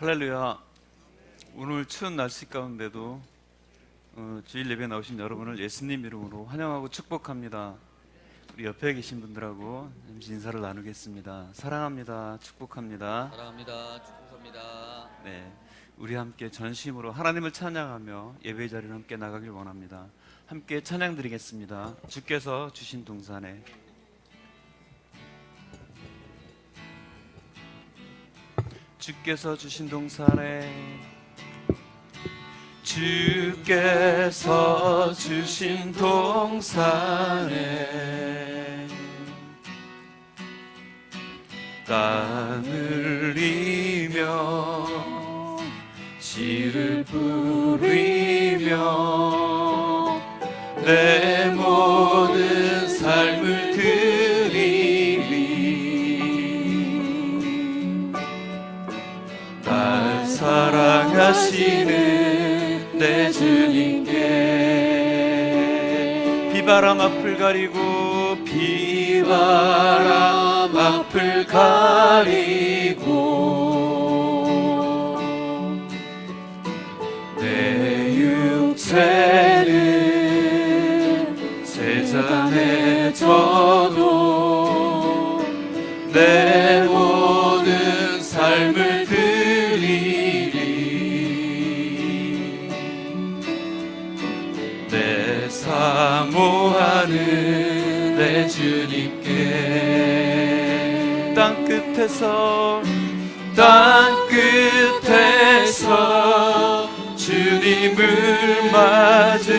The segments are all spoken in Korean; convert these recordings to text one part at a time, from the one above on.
할렐루야. 오늘 추운 날씨 가운데도 주일 예배 나오신 여러분을 예수님 이름으로 환영하고 축복합니다. 우리 옆에 계신 분들하고 잠시 인사를 나누겠습니다. 사랑합니다. 축복합니다. 사랑합니다. 축복합니다. 네, 우리 함께 전심으로 하나님을 찬양하며 예배 자리를 함께 나가길 원합니다. 함께 찬양 드리겠습니다. 주께서 주신 동산에 주께서 주신 동산에 주께서 주신 동산에 땅을 이며 씨를 뿌리며 내 모든 삶을 드리리. 날 사랑하시는 내 주님께 비바람 앞을 가리고 비바람 앞을 가리고 내 육체는 세잔에 져도 내 모든 삶을 내 사모하는 내 주님께 땅 끝에서 주님을 맞으리.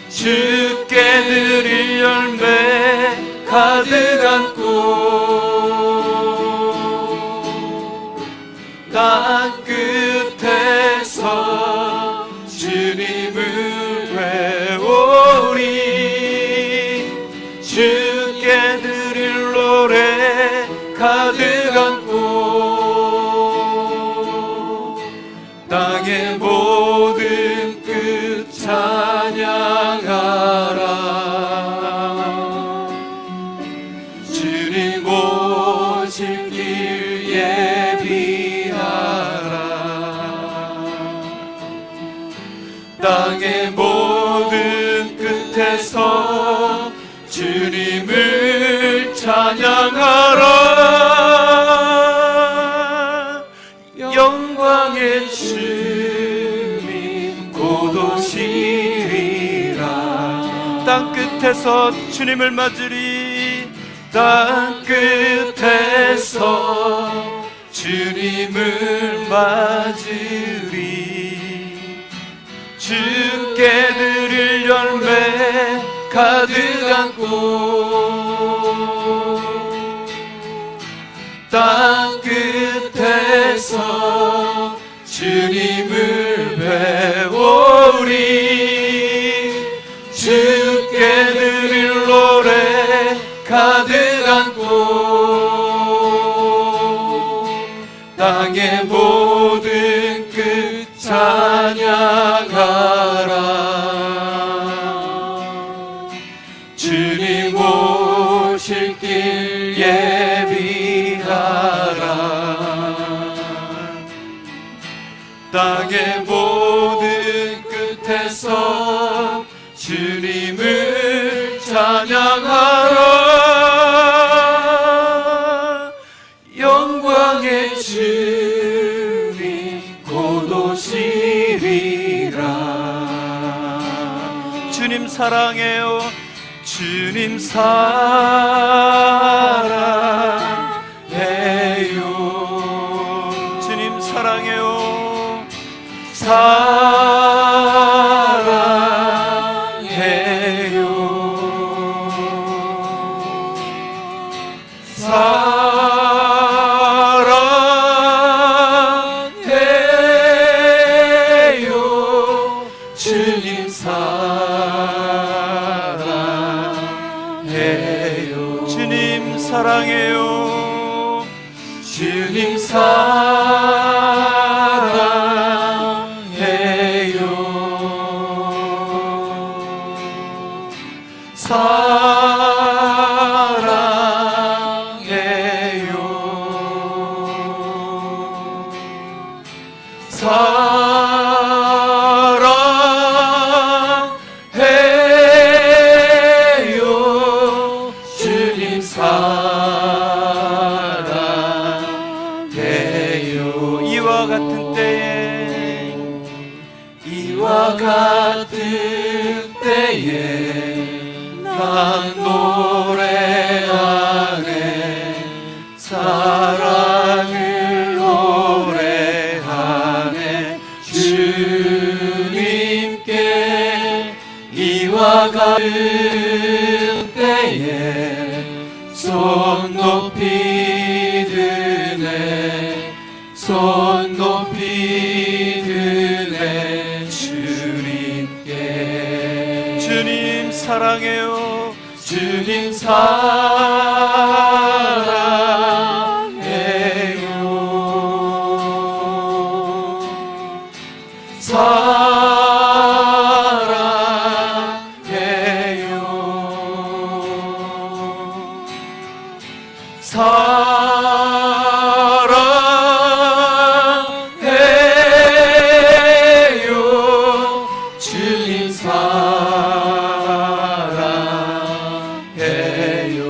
주께 드릴 열매 가득 안고 땅 끝에서 주님을 외우리. 주께 드릴 노래 가득 안고 땅의 모든 끝 찬양하라. 주님 오실 길 예비하라. 땅의 모든 끝에서 주님을 찬양하라. 영광의 주님 곧 오시리라. 땅 끝에서 주님을 맞으리. 땅 끝에서 주님을 맞으리. 주께 드릴 열매 가득 안고 땅 끝에서 주님을 배우리. 주께 드릴 노래 가득 안고 땅의 모든 끝 찬양하라. 주님 오실 길 예비하라. 땅의 모든 끝에서 주님을 찬양하라. 영광의 주님 곧 오시리라. 주님 사랑해요. 주님 사랑해요. 주님 사랑해요. 사랑해요. 주님 사랑해요. 주님 사랑해요. 주님 사랑해요. 사랑해요. 주님 사랑해요. 이와 같은 때에 이와 같은 때에 난 노래하네 사랑을 노래하네 주님께 이와 같은 때에 손 높이 드네 손 높이 드네 주님께 주님 사랑해요 주님 사랑해요 사랑해요 주님 사랑해요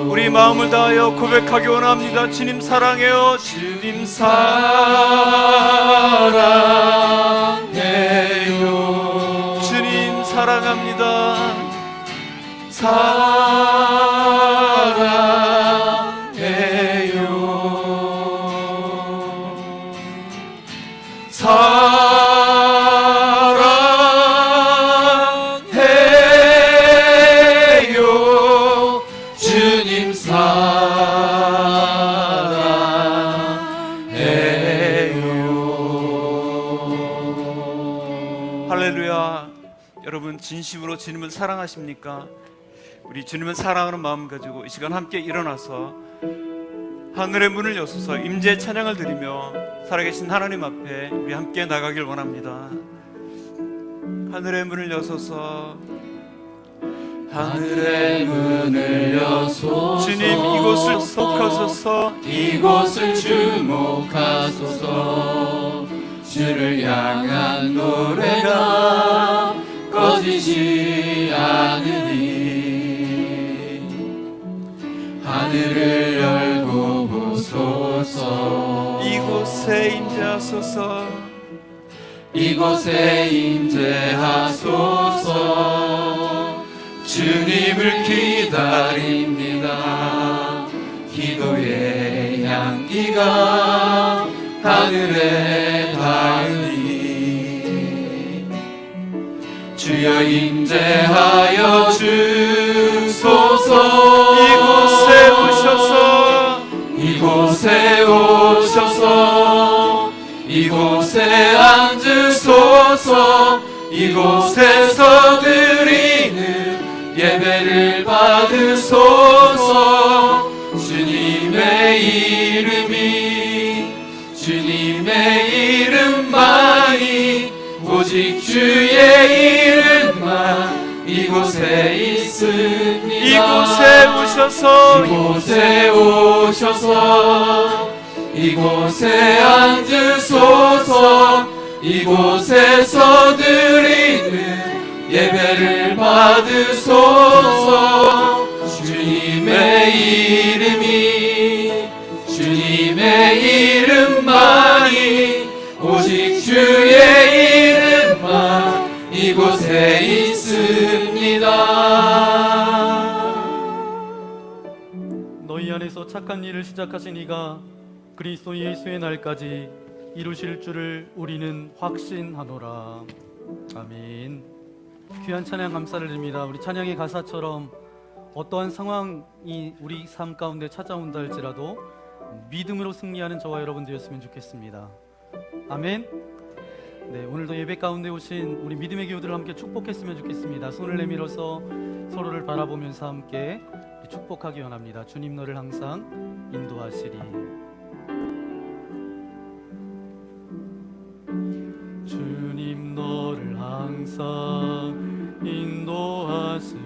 우리 마음을 다하여 고백하기 원합니다. 주님 사랑해요 주님 사랑해요 주님 사랑합니다 사랑해요 주님 사랑해요 할렐루야. 여러분 진심으로 주님을 사랑하십니까? 우리 주님을 사랑하는 마음 가지고 이 시간 함께 일어나서 하늘의 문을 여소서 임재의 찬양을 드리며 살아계신 하나님 앞에 우리 함께 나가길 원합니다. 하늘의 문을 여소서 하늘의 문을 여소서 주님 이곳을 주목하소서 이곳을 주목하소서 주를 향한 노래가 꺼지지 않으니 하늘을 열고 보소서 이곳에 임재하소서 이곳에 임재하소서 주님을 기다립니다 기도의 향기가 하늘에 닿으니 주여 임재하여 주소서 이곳에 오셔서 이곳에 오셔서 이곳에 앉으소서 이곳에서 드리는 예배를 받으소서 주님의 이름이 주님의 이름만이 오직 주의 이름만 이곳에 있습니다 이곳에 오셔서 이곳에 오셔서 이곳에 앉으소서 이곳에서 드리는 예배를 받으소서 주님의 이름이 주님의 이름만이 오직 주의 이름만 이곳에 있습니다 너희 안에서 착한 일을 시작하신 이가 그리스도 예수의 날까지 이루실 줄을 우리는 확신하노라. 아멘. 귀한 찬양 감사를 드립니다. 우리 찬양의 가사처럼 어떠한 상황이 우리 삶 가운데 찾아온다 할지라도 믿음으로 승리하는 저와 여러분 되었으면 좋겠습니다. 아멘. 네, 오늘도 예배 가운데 오신 우리 믿음의 교우들을 함께 축복했으면 좋겠습니다. 손을 내밀어서 서로를 바라보면서 함께 축복하기 원합니다. 주님 너를 항상 인도하시리. 주님 너를 항상 인도하시리.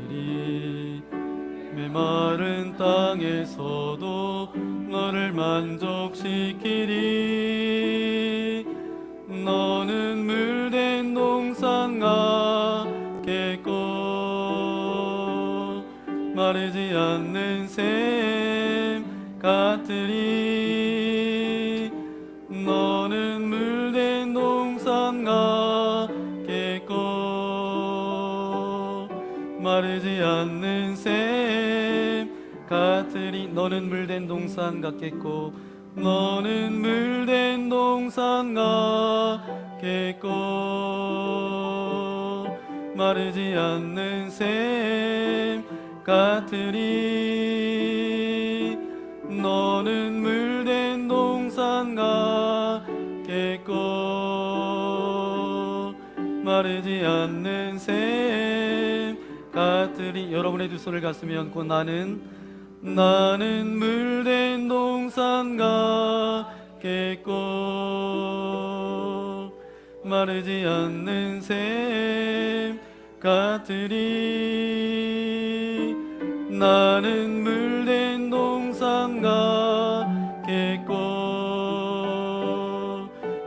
메마른 땅에서도 너를 만족시키리. 너는 마르지 않는 샘 같으리. 너는 물된 동산 같겠고 마르지 않는 샘 같으리. 너는 물된 동산 같겠고 너는 물된 동산 같겠고 마르지 않는 샘 같으리. 너는 물된 동산 같겠고 마르지 않는 샘 같으리. 여러분의 두 손을 가슴에 얹고 나는 물된 동산 같겠고 마르지 않는 샘 같으리. 나는 물된 동산 같겠고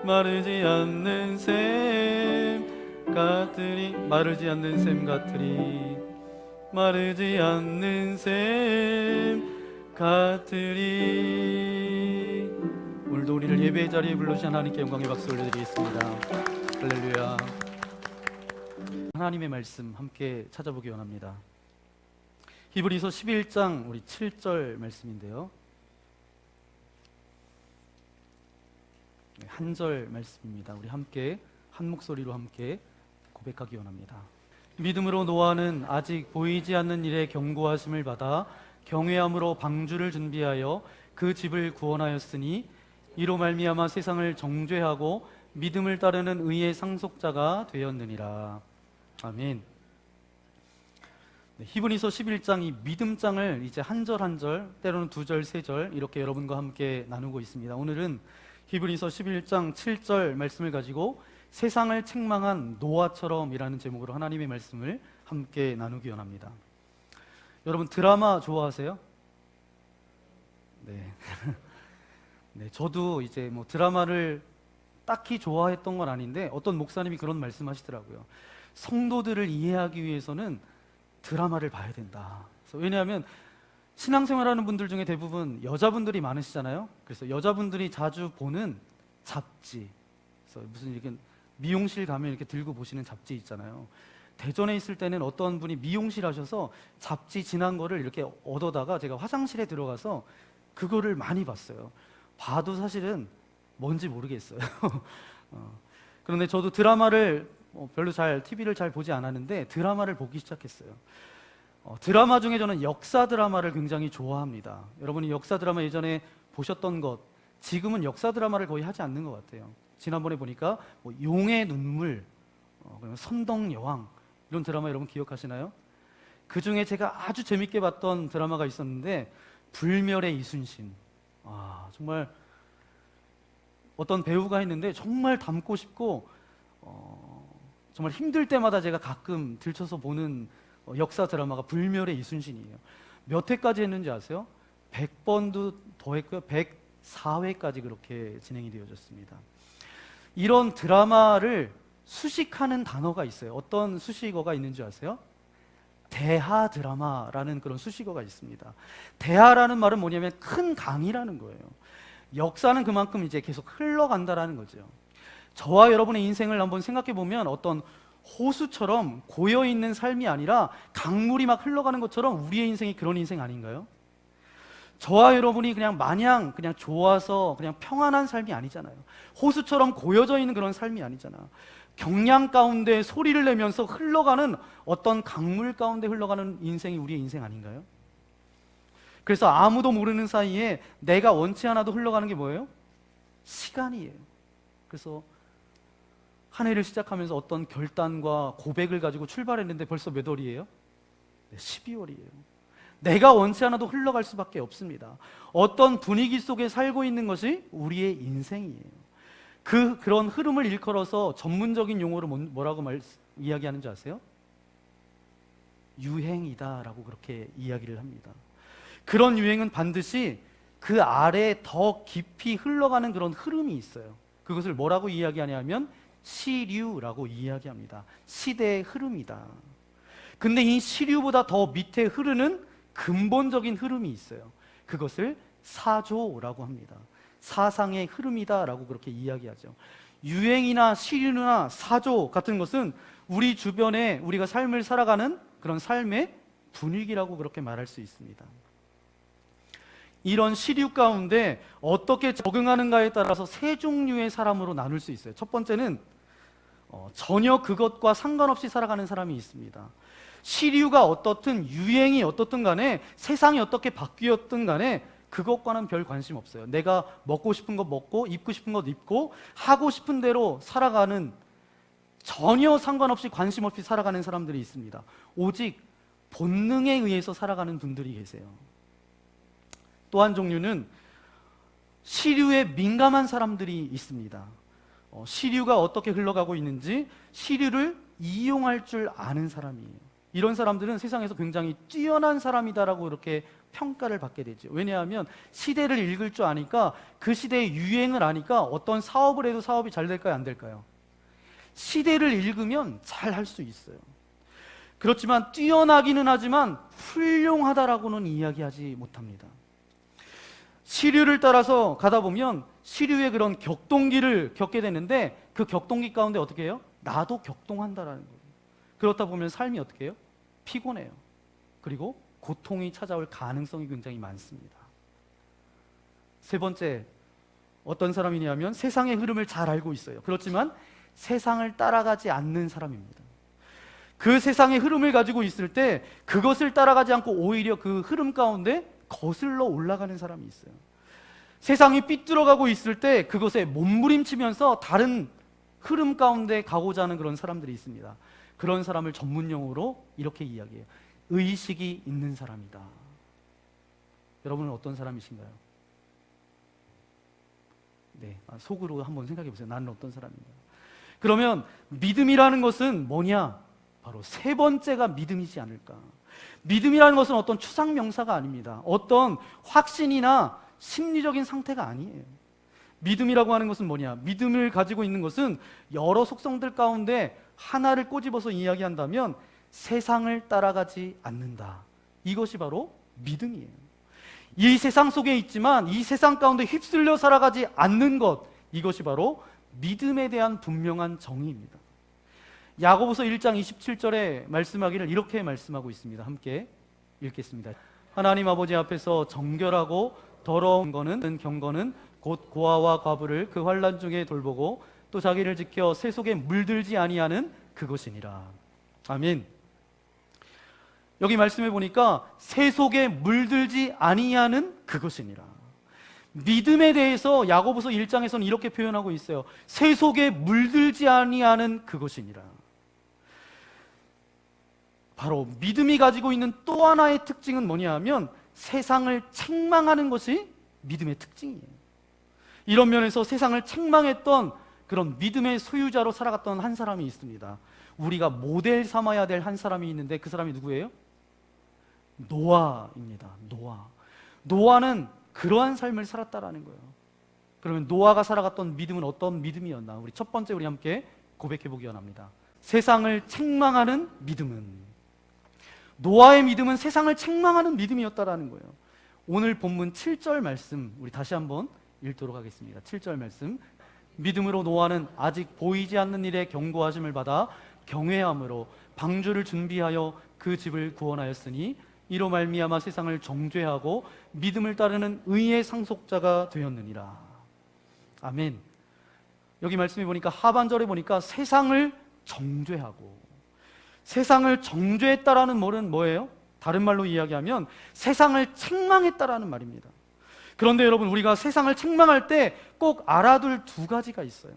마르지 않는 샘 같으리. 마르지 않는 샘 같으리. 마르지 않는 샘 같으리. 오늘도 우리를 예배의 자리에 불러주신 하나님께 영광의 박수 올려드리겠습니다. 할렐루야. 하나님의 말씀 함께 찾아보기 원합니다. 히브리서 11장 우리 7절 말씀인데요, 한 절 말씀입니다. 우리 함께 한 목소리로 함께 고백하기 원합니다. 믿음으로 노아는 아직 보이지 않는 일에 경고하심을 받아 경외함으로 방주를 준비하여 그 집을 구원하였으니 이로 말미암아 세상을 정죄하고 믿음을 따르는 의의 상속자가 되었느니라. 아멘. 네, 히브리서 11장 이 믿음장을 이제 한 절 한 절, 때로는 두 절, 세 절 이렇게 여러분과 함께 나누고 있습니다. 오늘은 히브리서 11장 7절 말씀을 가지고 세상을 책망한 노아처럼이라는 제목으로 하나님의 말씀을 함께 나누기 원합니다. 여러분 드라마 좋아하세요? 네. 네, 저도 이제 뭐 드라마를 딱히 좋아했던 건 아닌데 어떤 목사님이 그런 말씀하시더라고요. 성도들을 이해하기 위해서는 드라마를 봐야 된다. 그래서 왜냐하면 신앙생활하는 분들 중에 대부분 여자분들이 많으시잖아요. 그래서 여자분들이 자주 보는 잡지, 그래서 무슨 이렇게 미용실 가면 이렇게 들고 보시는 잡지 있잖아요. 대전에 있을 때는 어떤 분이 미용실 하셔서 잡지 지난 거를 이렇게 얻어다가 제가 화장실에 들어가서 그거를 많이 봤어요. 봐도 사실은 뭔지 모르겠어요. 그런데 저도 드라마를 별로 TV를 잘 보지 않았는데 드라마를 보기 시작했어요. 드라마 중에 저는 역사 드라마를 굉장히 좋아합니다. 여러분이 역사 드라마 예전에 보셨던 것, 지금은 역사 드라마를 거의 하지 않는 것 같아요. 지난번에 보니까 뭐 용의 눈물, 선덕여왕 이런 드라마 여러분 기억하시나요? 그 중에 제가 아주 재밌게 봤던 드라마가 있었는데 불멸의 이순신. 정말 어떤 배우가 했는데 정말 닮고 싶고 정말 힘들 때마다 제가 가끔 들춰서 보는 역사 드라마가 불멸의 이순신이에요. 몇 회까지 했는지 아세요? 100번도 더 했고요. 104회까지 그렇게 진행이 되어졌습니다. 이런 드라마를 수식하는 단어가 있어요. 어떤 수식어가 있는지 아세요? 대하 드라마라는 그런 수식어가 있습니다. 대하라는 말은 뭐냐면 큰 강이라는 거예요. 역사는 그만큼 이제 계속 흘러간다라는 거죠. 저와 여러분의 인생을 한번 생각해 보면 어떤 호수처럼 고여 있는 삶이 아니라 강물이 막 흘러가는 것처럼 우리의 인생이 그런 인생 아닌가요? 저와 여러분이 그냥 마냥 그냥 좋아서 그냥 평안한 삶이 아니잖아요. 호수처럼 고여져 있는 그런 삶이 아니잖아. 경량 가운데 소리를 내면서 흘러가는 어떤 강물 가운데 흘러가는 인생이 우리의 인생 아닌가요? 그래서 아무도 모르는 사이에 내가 원치 않아도 흘러가는 게 뭐예요? 시간이에요. 그래서 한 해를 시작하면서 어떤 결단과 고백을 가지고 출발했는데 벌써 몇 월이에요? 12월이에요. 내가 원치 않아도 흘러갈 수밖에 없습니다. 어떤 분위기 속에 살고 있는 것이 우리의 인생이에요. 그런 흐름을 일컬어서 전문적인 용어로 뭐라고 이야기하는지 아세요? 유행이다라고 그렇게 이야기를 합니다. 그런 유행은 반드시 그 아래에 더 깊이 흘러가는 그런 흐름이 있어요. 그것을 뭐라고 이야기하냐면 시류라고 이야기합니다. 시대의 흐름이다. 근데 이 시류보다 더 밑에 흐르는 근본적인 흐름이 있어요. 그것을 사조라고 합니다. 사상의 흐름이다라고 그렇게 이야기하죠. 유행이나 시류나 사조 같은 것은 우리 주변에 우리가 삶을 살아가는 그런 삶의 분위기라고 그렇게 말할 수 있습니다. 이런 시류 가운데 어떻게 적응하는가에 따라서 세 종류의 사람으로 나눌 수 있어요. 첫 번째는 전혀 그것과 상관없이 살아가는 사람이 있습니다. 시류가 어떻든 유행이 어떻든 간에 세상이 어떻게 바뀌었든 간에 그것과는 별 관심 없어요. 내가 먹고 싶은 것 먹고 입고 싶은 것 입고 하고 싶은 대로 살아가는, 전혀 상관없이 관심 없이 살아가는 사람들이 있습니다. 오직 본능에 의해서 살아가는 분들이 계세요. 또 한 종류는 시류에 민감한 사람들이 있습니다. 시류가 어떻게 흘러가고 있는지 시류를 이용할 줄 아는 사람이에요. 이런 사람들은 세상에서 굉장히 뛰어난 사람이다라고 이렇게 평가를 받게 되죠. 왜냐하면 시대를 읽을 줄 아니까, 그 시대의 유행을 아니까 어떤 사업을 해도 사업이 잘 될까요, 안 될까요? 시대를 읽으면 잘 할 수 있어요. 그렇지만 뛰어나기는 하지만 훌륭하다라고는 이야기하지 못합니다. 시류를 따라서 가다 보면 시류의 그런 격동기를 겪게 되는데, 그 격동기 가운데 어떻게 해요? 나도 격동한다라는 거예요. 그렇다 보면 삶이 어떻게 해요? 피곤해요. 그리고 고통이 찾아올 가능성이 굉장히 많습니다. 세 번째, 어떤 사람이냐면 세상의 흐름을 잘 알고 있어요. 그렇지만 세상을 따라가지 않는 사람입니다. 그 세상의 흐름을 가지고 있을 때 그것을 따라가지 않고 오히려 그 흐름 가운데 거슬러 올라가는 사람이 있어요. 세상이 삐뚤어가고 있을 때 그것에 몸부림치면서 다른 흐름 가운데 가고자 하는 그런 사람들이 있습니다. 그런 사람을 전문용어로 이렇게 이야기해요. 의식이 있는 사람이다. 여러분은 어떤 사람이신가요? 네, 속으로 한번 생각해 보세요. 나는 어떤 사람인가? 그러면 믿음이라는 것은 뭐냐? 바로 세 번째가 믿음이지 않을까? 믿음이라는 것은 어떤 추상 명사가 아닙니다. 어떤 확신이나 심리적인 상태가 아니에요. 믿음이라고 하는 것은 뭐냐? 믿음을 가지고 있는 것은 여러 속성들 가운데 하나를 꼬집어서 이야기한다면 세상을 따라가지 않는다. 이것이 바로 믿음이에요. 이 세상 속에 있지만 이 세상 가운데 휩쓸려 살아가지 않는 것, 이것이 바로 믿음에 대한 분명한 정의입니다. 야고보서 1장 27절에 말씀하기를 이렇게 말씀하고 있습니다. 함께 읽겠습니다. 하나님 아버지 앞에서 정결하고 더러운 경건은 곧 고아와 과부를 그 환난 중에 돌보고 또 자기를 지켜 새 속에 물들지 아니하는 그것이니라. 아멘. 여기 말씀해 보니까 새 속에 물들지 아니하는 그것이니라. 믿음에 대해서 야고보서 1장에서는 이렇게 표현하고 있어요. 새 속에 물들지 아니하는 그것이니라. 바로 믿음이 가지고 있는 또 하나의 특징은 뭐냐 하면 세상을 책망하는 것이 믿음의 특징이에요. 이런 면에서 세상을 책망했던 그런 믿음의 소유자로 살아갔던 한 사람이 있습니다. 우리가 모델 삼아야 될 한 사람이 있는데 그 사람이 누구예요? 노아입니다. 노아는 그러한 삶을 살았다라는 거예요. 그러면 노아가 살아갔던 믿음은 어떤 믿음이었나? 우리 첫 번째 우리 함께 고백해 보기 원합니다. 세상을 책망하는 믿음은, 노아의 믿음은 세상을 책망하는 믿음이었다라는 거예요. 오늘 본문 7절 말씀 우리 다시 한번 읽도록 하겠습니다. 7절 말씀. 믿음으로 노아는 아직 보이지 않는 일에 경고하심을 받아 경외함으로 방주를 준비하여 그 집을 구원하였으니 이로 말미암아 세상을 정죄하고 믿음을 따르는 의의 상속자가 되었느니라. 아멘. 여기 말씀해 보니까 하반절에 보니까 세상을 정죄하고, 세상을 정죄했다라는 말은 뭐예요? 다른 말로 이야기하면 세상을 책망했다라는 말입니다. 그런데 여러분, 우리가 세상을 책망할 때 꼭 알아둘 두 가지가 있어요.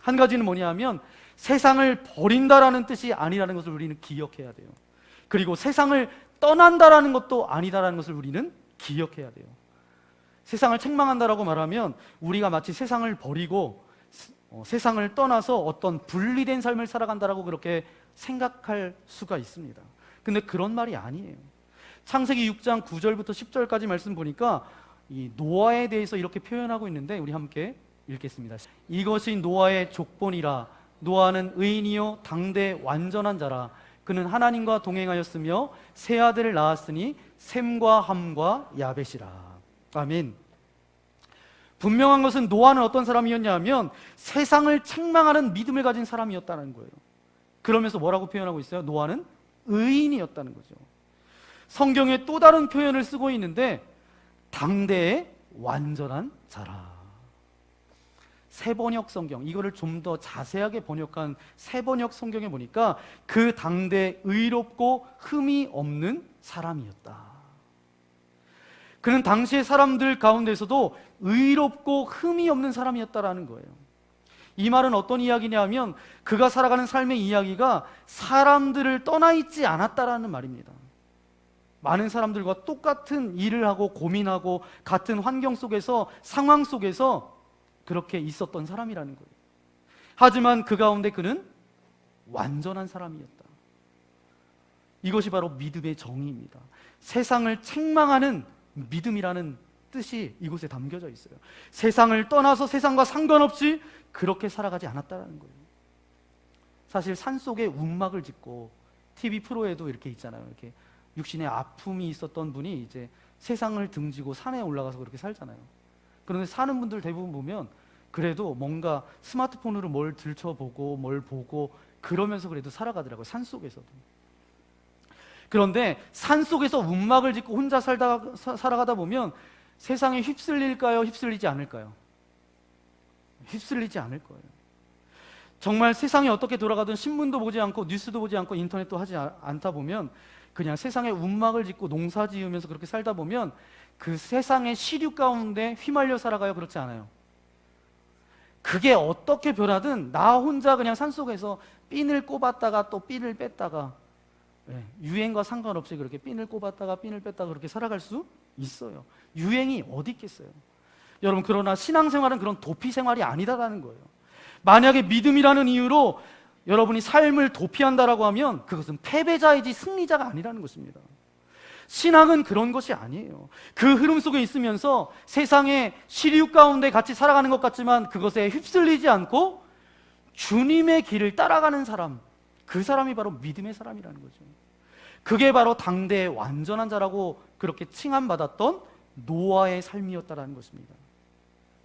한 가지는 뭐냐 하면 세상을 버린다라는 뜻이 아니라는 것을 우리는 기억해야 돼요. 그리고 세상을 떠난다라는 것도 아니다라는 것을 우리는 기억해야 돼요. 세상을 책망한다라고 말하면 우리가 마치 세상을 버리고 세상을 떠나서 어떤 분리된 삶을 살아간다라고 그렇게 생각할 수가 있습니다. 근데 그런 말이 아니에요. 창세기 6장 9절부터 10절까지 말씀 보니까 이 노아에 대해서 이렇게 표현하고 있는데 우리 함께 읽겠습니다. 이것이 노아의 족본이라. 노아는 의인이요 당대 완전한 자라. 그는 하나님과 동행하였으며 세 아들을 낳았으니 셈과 함과 야벳이라. 아멘. 분명한 것은 노아는 어떤 사람이었냐 하면 세상을 책망하는 믿음을 가진 사람이었다는 거예요. 그러면서 뭐라고 표현하고 있어요? 노아는 의인이었다는 거죠. 성경에 또 다른 표현을 쓰고 있는데 당대의 완전한 자라. 새번역 성경, 이거를 좀 더 자세하게 번역한 새번역 성경에 보니까 그 당대 의롭고 흠이 없는 사람이었다. 그는 당시의 사람들 가운데서도 의롭고 흠이 없는 사람이었다라는 거예요. 이 말은 어떤 이야기냐 하면 그가 살아가는 삶의 이야기가 사람들을 떠나 있지 않았다라는 말입니다. 많은 사람들과 똑같은 일을 하고 고민하고 같은 환경 속에서, 상황 속에서 그렇게 있었던 사람이라는 거예요. 하지만 그 가운데 그는 완전한 사람이었다. 이것이 바로 믿음의 정의입니다. 세상을 책망하는 믿음이라는 뜻이 이곳에 담겨져 있어요. 세상을 떠나서 세상과 상관없이 그렇게 살아가지 않았다는 거예요. 사실 산속에 움막을 짓고 TV 프로에도 이렇게 있잖아요. 이렇게 육신의 아픔이 있었던 분이 이제 세상을 등지고 산에 올라가서 그렇게 살잖아요. 그런데 사는 분들 대부분 보면 그래도 뭔가 스마트폰으로 뭘 들춰보고 뭘 보고 그러면서 그래도 살아가더라고요. 산속에서도. 그런데 산속에서 움막을 짓고 혼자 살아가다 보면 세상에 휩쓸릴까요? 휩쓸리지 않을까요? 휩쓸리지 않을 거예요. 정말 세상이 어떻게 돌아가든 신문도 보지 않고 뉴스도 보지 않고 인터넷도 하지 않다 보면 그냥 세상에 움막을 짓고 농사 지으면서 그렇게 살다 보면 그 세상의 시류 가운데 휘말려 살아가요? 그렇지 않아요? 그게 어떻게 변하든 나 혼자 그냥 산속에서 핀을 꼽았다가 또 핀을 뺐다가 유행과 상관없이 그렇게 핀을 꼽았다가 핀을 뺐다가 그렇게 살아갈 수 있어요. 유행이 어디 있겠어요? 여러분, 그러나 신앙생활은 그런 도피 생활이 아니다라는 거예요. 만약에 믿음이라는 이유로 여러분이 삶을 도피한다라고 하면 그것은 패배자이지 승리자가 아니라는 것입니다. 신앙은 그런 것이 아니에요. 그 흐름 속에 있으면서 세상의 시류 가운데 같이 살아가는 것 같지만 그것에 휩쓸리지 않고 주님의 길을 따라가는 사람, 그 사람이 바로 믿음의 사람이라는 거죠. 그게 바로 당대의 완전한 자라고 그렇게 칭함받았던 노아의 삶이었다는 것입니다.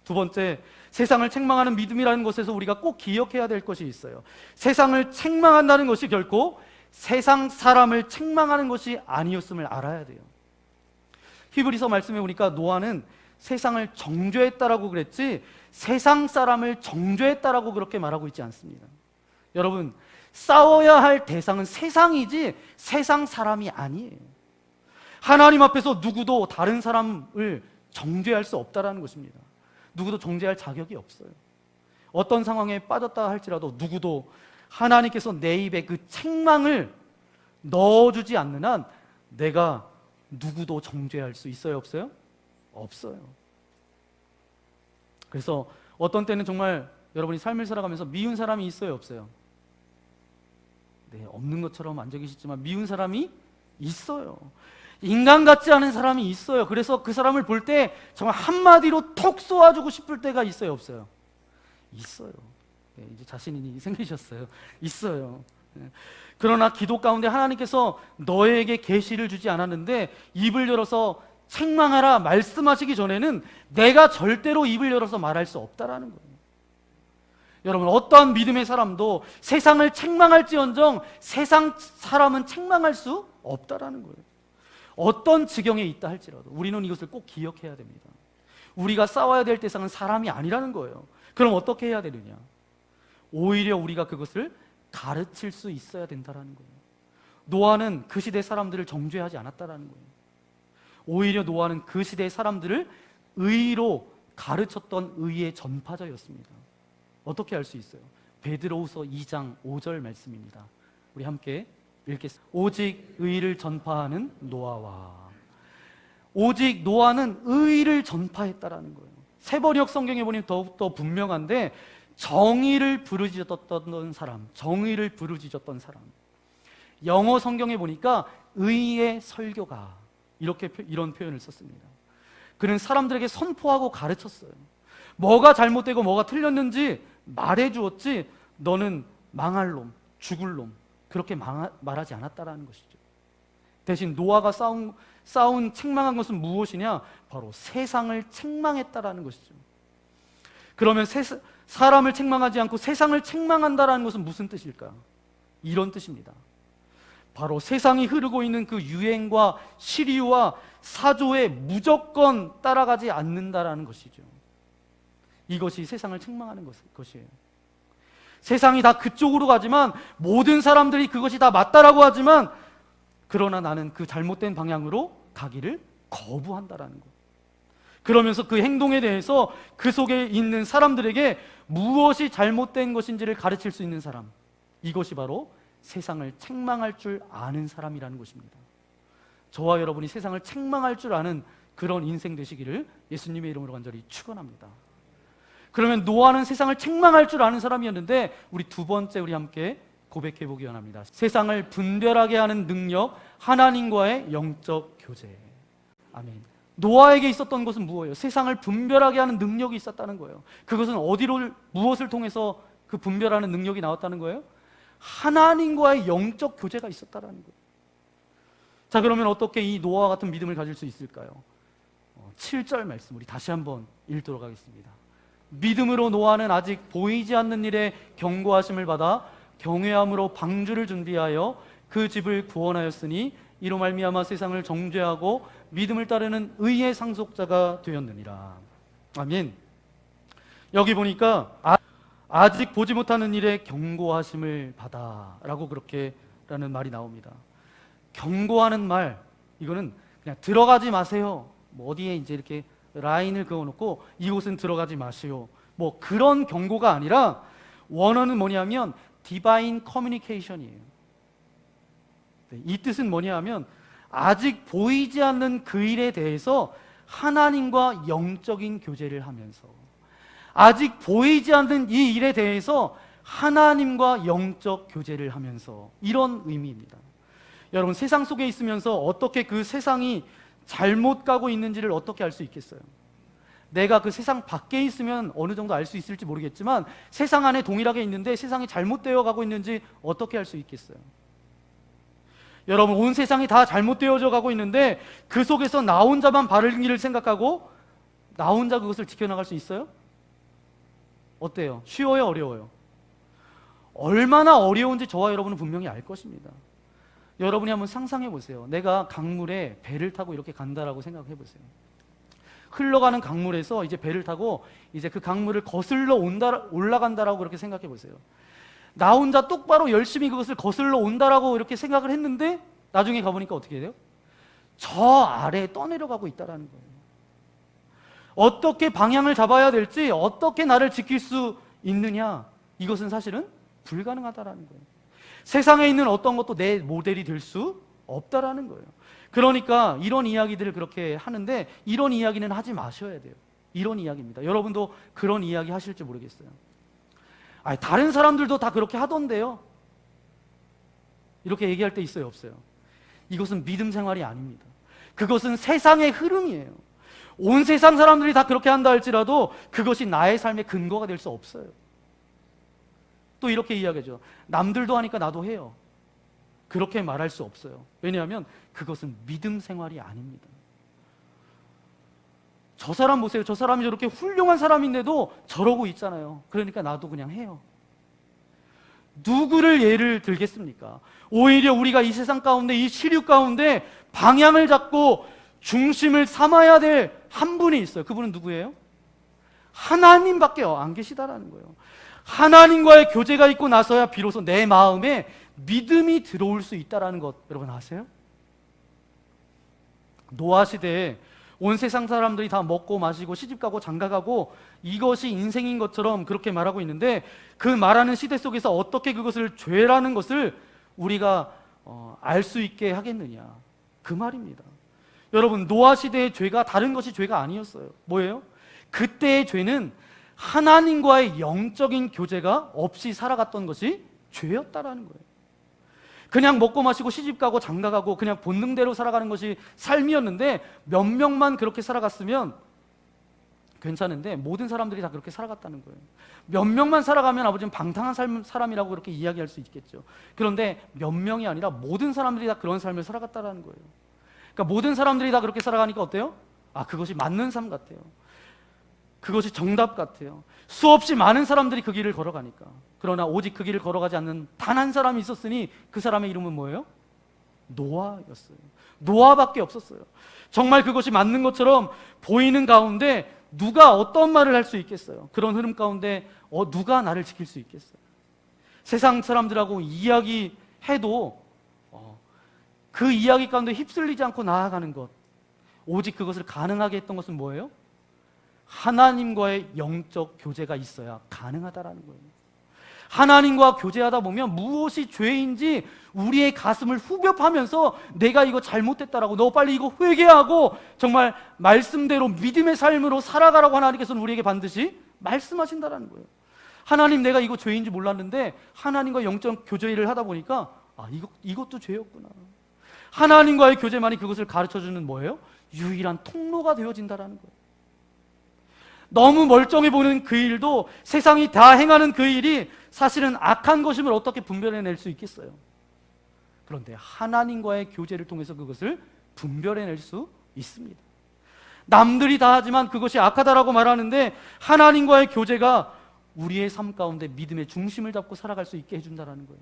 두 번째, 세상을 책망하는 믿음이라는 것에서 우리가 꼭 기억해야 될 것이 있어요. 세상을 책망한다는 것이 결코 세상 사람을 책망하는 것이 아니었음을 알아야 돼요. 히브리서 말씀에 보니까 노아는 세상을 정죄했다라고 그랬지 세상 사람을 정죄했다라고 그렇게 말하고 있지 않습니다. 여러분, 싸워야 할 대상은 세상이지 세상 사람이 아니에요. 하나님 앞에서 누구도 다른 사람을 정죄할 수 없다라는 것입니다. 누구도 정죄할 자격이 없어요. 어떤 상황에 빠졌다 할지라도 누구도 하나님께서 내 입에 그 책망을 넣어주지 않는 한 내가 누구도 정죄할 수 있어요? 없어요? 없어요. 그래서 어떤 때는 정말 여러분이 삶을 살아가면서 미운 사람이 있어요? 없어요? 네, 없는 것처럼 앉아 계시지만 미운 사람이 있어요. 인간 같지 않은 사람이 있어요. 그래서 그 사람을 볼 때 정말 한마디로 톡 쏘아주고 싶을 때가 있어요? 없어요? 있어요. 네, 이제 자신이 생기셨어요. 있어요. 네. 그러나 기도 가운데 하나님께서 너에게 계시를 주지 않았는데 입을 열어서 책망하라 말씀하시기 전에는 내가 절대로 입을 열어서 말할 수 없다라는 거예요. 여러분, 어떠한 믿음의 사람도 세상을 책망할지언정 세상 사람은 책망할 수 없다라는 거예요. 어떤 지경에 있다 할지라도 우리는 이것을 꼭 기억해야 됩니다. 우리가 싸워야 될 대상은 사람이 아니라는 거예요. 그럼 어떻게 해야 되느냐? 오히려 우리가 그것을 가르칠 수 있어야 된다는 거예요. 노아는 그 시대 사람들을 정죄하지 않았다는 거예요. 오히려 노아는 그 시대 사람들을 의로 가르쳤던 의의 전파자였습니다. 어떻게 알 수 있어요? 베드로후서 2장 5절 말씀입니다. 우리 함께 읽겠습니다. 오직 의를 전파하는 노아와. 오직 노아는 의를 전파했다라는 거예요. 세번역 성경에 보니 더욱더 분명한데 정의를 부르짖었던 사람, 정의를 부르짖었던 사람. 영어 성경에 보니까 의의 설교가 이런 표현을 썼습니다. 그는 사람들에게 선포하고 가르쳤어요. 뭐가 잘못되고 뭐가 틀렸는지 말해주었지 너는 망할 놈, 죽을 놈, 그렇게 말하지 않았다라는 것이죠. 대신 노아가 쌓은 책망한 것은 무엇이냐? 바로 세상을 책망했다라는 것이죠. 그러면 사람을 책망하지 않고 세상을 책망한다라는 것은 무슨 뜻일까? 이런 뜻입니다. 바로 세상이 흐르고 있는 그 유행과 시류와 사조에 무조건 따라가지 않는다라는 것이죠. 이것이 세상을 책망하는 것이에요. 세상이 다 그쪽으로 가지만 모든 사람들이 그것이 다 맞다라고 하지만 그러나 나는 그 잘못된 방향으로 가기를 거부한다라는 것. 그러면서 그 행동에 대해서 그 속에 있는 사람들에게 무엇이 잘못된 것인지를 가르칠 수 있는 사람, 이것이 바로 세상을 책망할 줄 아는 사람이라는 것입니다. 저와 여러분이 세상을 책망할 줄 아는 그런 인생 되시기를 예수님의 이름으로 간절히 축원합니다. 그러면 노아는 세상을 책망할 줄 아는 사람이었는데 우리 두 번째 우리 함께 고백해 보기 원합니다. 세상을 분별하게 하는 능력, 하나님과의 영적 교제. 아멘. 노아에게 있었던 것은 무엇이에요? 세상을 분별하게 하는 능력이 있었다는 거예요. 그것은 무엇을 통해서 그 분별하는 능력이 나왔다는 거예요? 하나님과의 영적 교제가 있었다는 거예요. 자, 그러면 어떻게 이 노아와 같은 믿음을 가질 수 있을까요? 7절 말씀 우리 다시 한번 읽도록 하겠습니다. 믿음으로 노아는 아직 보이지 않는 일에 경고하심을 받아 경외함으로 방주를 준비하여 그 집을 구원하였으니 이로 말미암아 세상을 정죄하고 믿음을 따르는 의의 상속자가 되었느니라. 아멘. 여기 보니까 아직 보지 못하는 일에 경고하심을 받아 라고 그렇게라는 말이 나옵니다. 경고하는 말, 이거는 그냥 들어가지 마세요, 뭐 어디에 이제 이렇게 라인을 그어놓고 이곳은 들어가지 마시오, 뭐 그런 경고가 아니라 원어는 뭐냐면 디바인 커뮤니케이션이에요. 이 뜻은 뭐냐 하면 아직 보이지 않는 그 일에 대해서 하나님과 영적인 교제를 하면서, 아직 보이지 않는 이 일에 대해서 하나님과 영적 교제를 하면서, 이런 의미입니다. 여러분, 세상 속에 있으면서 어떻게 그 세상이 잘못 가고 있는지를 어떻게 알 수 있겠어요? 내가 그 세상 밖에 있으면 어느 정도 알 수 있을지 모르겠지만 세상 안에 동일하게 있는데 세상이 잘못되어 가고 있는지 어떻게 알 수 있겠어요? 여러분, 온 세상이 다 잘못되어져 가고 있는데 그 속에서 나 혼자만 바른 길을 생각하고 나 혼자 그것을 지켜나갈 수 있어요? 어때요? 쉬워요? 어려워요? 얼마나 어려운지 저와 여러분은 분명히 알 것입니다. 여러분이 한번 상상해 보세요. 내가 강물에 배를 타고 이렇게 간다라고 생각해 보세요. 흘러가는 강물에서 이제 배를 타고 이제 그 강물을 거슬러 올라간다라고 그렇게 생각해 보세요. 나 혼자 똑바로 열심히 그것을 거슬러 온다라고 이렇게 생각을 했는데 나중에 가보니까 어떻게 돼요? 저 아래에 떠내려가고 있다라는 거예요. 어떻게 방향을 잡아야 될지, 어떻게 나를 지킬 수 있느냐, 이것은 사실은 불가능하다라는 거예요. 세상에 있는 어떤 것도 내 모델이 될 수 없다라는 거예요. 그러니까 이런 이야기들을 그렇게 하는데 이런 이야기는 하지 마셔야 돼요. 이런 이야기입니다. 여러분도 그런 이야기 하실지 모르겠어요. 아니, 다른 사람들도 다 그렇게 하던데요, 이렇게 얘기할 때 있어요, 없어요? 이것은 믿음 생활이 아닙니다. 그것은 세상의 흐름이에요. 온 세상 사람들이 다 그렇게 한다 할지라도 그것이 나의 삶의 근거가 될 수 없어요. 또 이렇게 이야기하죠. 남들도 하니까 나도 해요. 그렇게 말할 수 없어요. 왜냐하면 그것은 믿음 생활이 아닙니다. 저 사람 보세요. 저 사람이 저렇게 훌륭한 사람인데도 저러고 있잖아요. 그러니까 나도 그냥 해요. 누구를 예를 들겠습니까? 오히려 우리가 이 세상 가운데, 이 시류 가운데 방향을 잡고 중심을 삼아야 될 한 분이 있어요. 그분은 누구예요? 하나님밖에 안 계시다라는 거예요. 하나님과의 교제가 있고 나서야 비로소 내 마음에 믿음이 들어올 수 있다는 것, 여러분 아세요? 노아 시대에 온 세상 사람들이 다 먹고 마시고 시집가고 장가가고 이것이 인생인 것처럼 그렇게 말하고 있는데, 그 말하는 시대 속에서 어떻게 그것을 죄라는 것을 우리가 알 수 있게 하겠느냐, 그 말입니다. 여러분, 노아 시대의 죄가 다른 것이 죄가 아니었어요. 뭐예요? 그때의 죄는 하나님과의 영적인 교제가 없이 살아갔던 것이 죄였다라는 거예요. 그냥 먹고 마시고 시집가고 장가가고 그냥 본능대로 살아가는 것이 삶이었는데 몇 명만 그렇게 살아갔으면 괜찮은데 모든 사람들이 다 그렇게 살아갔다는 거예요. 몇 명만 살아가면 아버지는 방탕한 사람이라고 그렇게 이야기할 수 있겠죠. 그런데 몇 명이 아니라 모든 사람들이 다 그런 삶을 살아갔다는 거예요. 그러니까 모든 사람들이 다 그렇게 살아가니까 어때요? 그것이 맞는 삶 같아요. 그것이 정답 같아요. 수없이 많은 사람들이 그 길을 걸어가니까. 그러나 오직 그 길을 걸어가지 않는 단 한 사람이 있었으니 그 사람의 이름은 뭐예요? 노아였어요. 노아밖에 없었어요. 정말 그것이 맞는 것처럼 보이는 가운데 누가 어떤 말을 할 수 있겠어요? 그런 흐름 가운데 누가 나를 지킬 수 있겠어요? 세상 사람들하고 이야기해도 그 이야기 가운데 휩쓸리지 않고 나아가는 것, 오직 그것을 가능하게 했던 것은 뭐예요? 하나님과의 영적 교제가 있어야 가능하다라는 거예요. 하나님과 교제하다 보면 무엇이 죄인지 우리의 가슴을 후벼 파면서 내가 이거 잘못했다라고, 너 빨리 이거 회개하고 정말 말씀대로 믿음의 삶으로 살아가라고 하나님께서는 우리에게 반드시 말씀하신다라는 거예요. 하나님, 내가 이거 죄인지 몰랐는데 하나님과 영적 교제를 하다 보니까 이것도 죄였구나. 하나님과의 교제만이 그것을 가르쳐주는 뭐예요? 유일한 통로가 되어진다라는 거예요. 너무 멀쩡해 보이는 그 일도, 세상이 다 행하는 그 일이 사실은 악한 것임을 어떻게 분별해낼 수 있겠어요? 그런데 하나님과의 교제를 통해서 그것을 분별해낼 수 있습니다. 남들이 다 하지만 그것이 악하다라고 말하는데 하나님과의 교제가 우리의 삶 가운데 믿음의 중심을 잡고 살아갈 수 있게 해준다는 거예요.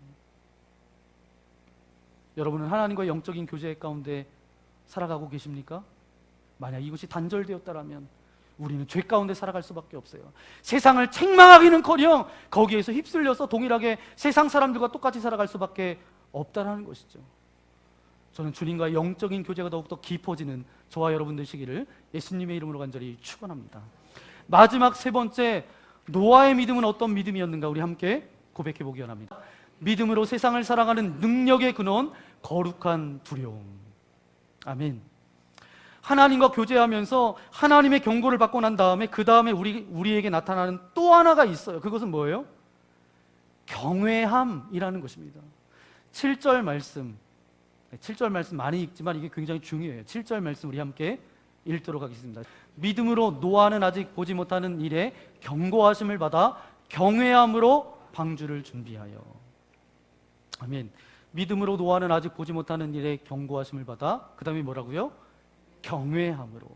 여러분은 하나님과의 영적인 교제 가운데 살아가고 계십니까? 만약 이것이 단절되었다면 우리는 죄 가운데 살아갈 수밖에 없어요. 세상을 책망하기는커녕 거기에서 휩쓸려서 동일하게 세상 사람들과 똑같이 살아갈 수밖에 없다는 것이죠. 저는 주님과의 영적인 교제가 더욱더 깊어지는 저와 여러분 되시기를 예수님의 이름으로 간절히 축원합니다. 마지막 세 번째, 노아의 믿음은 어떤 믿음이었는가 우리 함께 고백해 보기 원합니다. 믿음으로 세상을 살아가는 능력의 근원, 거룩한 두려움. 아멘. 하나님과 교제하면서 하나님의 경고를 받고 난 다음에 그 다음에 우리에게 나타나는 또 하나가 있어요. 그것은 뭐예요? 경외함이라는 것입니다. 7절 말씀, 7절 말씀 많이 읽지만 이게 굉장히 중요해요. 7절 말씀 우리 함께 읽도록 하겠습니다. 믿음으로 노아는 아직 보지 못하는 일에 경고하심을 받아 경외함으로 방주를 준비하여. 아멘. 믿음으로 노아는 아직 보지 못하는 일에 경고하심을 받아, 그 다음에 뭐라고요? 경외함으로.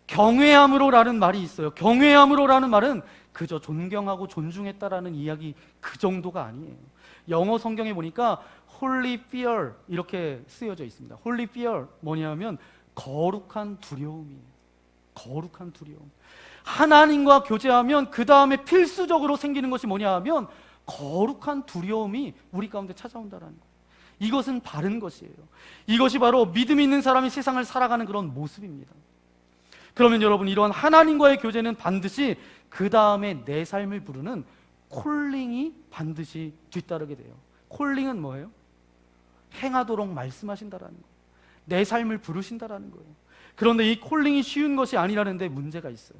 경외함으로라는 말이 있어요. 경외함으로라는 말은 그저 존경하고 존중했다라는 이야기 그 정도가 아니에요. 영어 성경에 보니까 holy fear 이렇게 쓰여져 있습니다. holy fear 뭐냐면 거룩한 두려움이에요. 거룩한 두려움. 하나님과 교제하면 그 다음에 필수적으로 생기는 것이 뭐냐 하면 거룩한 두려움이 우리 가운데 찾아온다는 거예요. 이것은 바른 것이에요. 이것이 바로 믿음 있는 사람이 세상을 살아가는 그런 모습입니다. 그러면 여러분, 이러한 하나님과의 교제는 반드시 그 다음에 내 삶을 부르는 콜링이 반드시 뒤따르게 돼요. 콜링은 뭐예요? 행하도록 말씀하신다라는 거예요. 내 삶을 부르신다라는 거예요. 그런데 이 콜링이 쉬운 것이 아니라는데 문제가 있어요.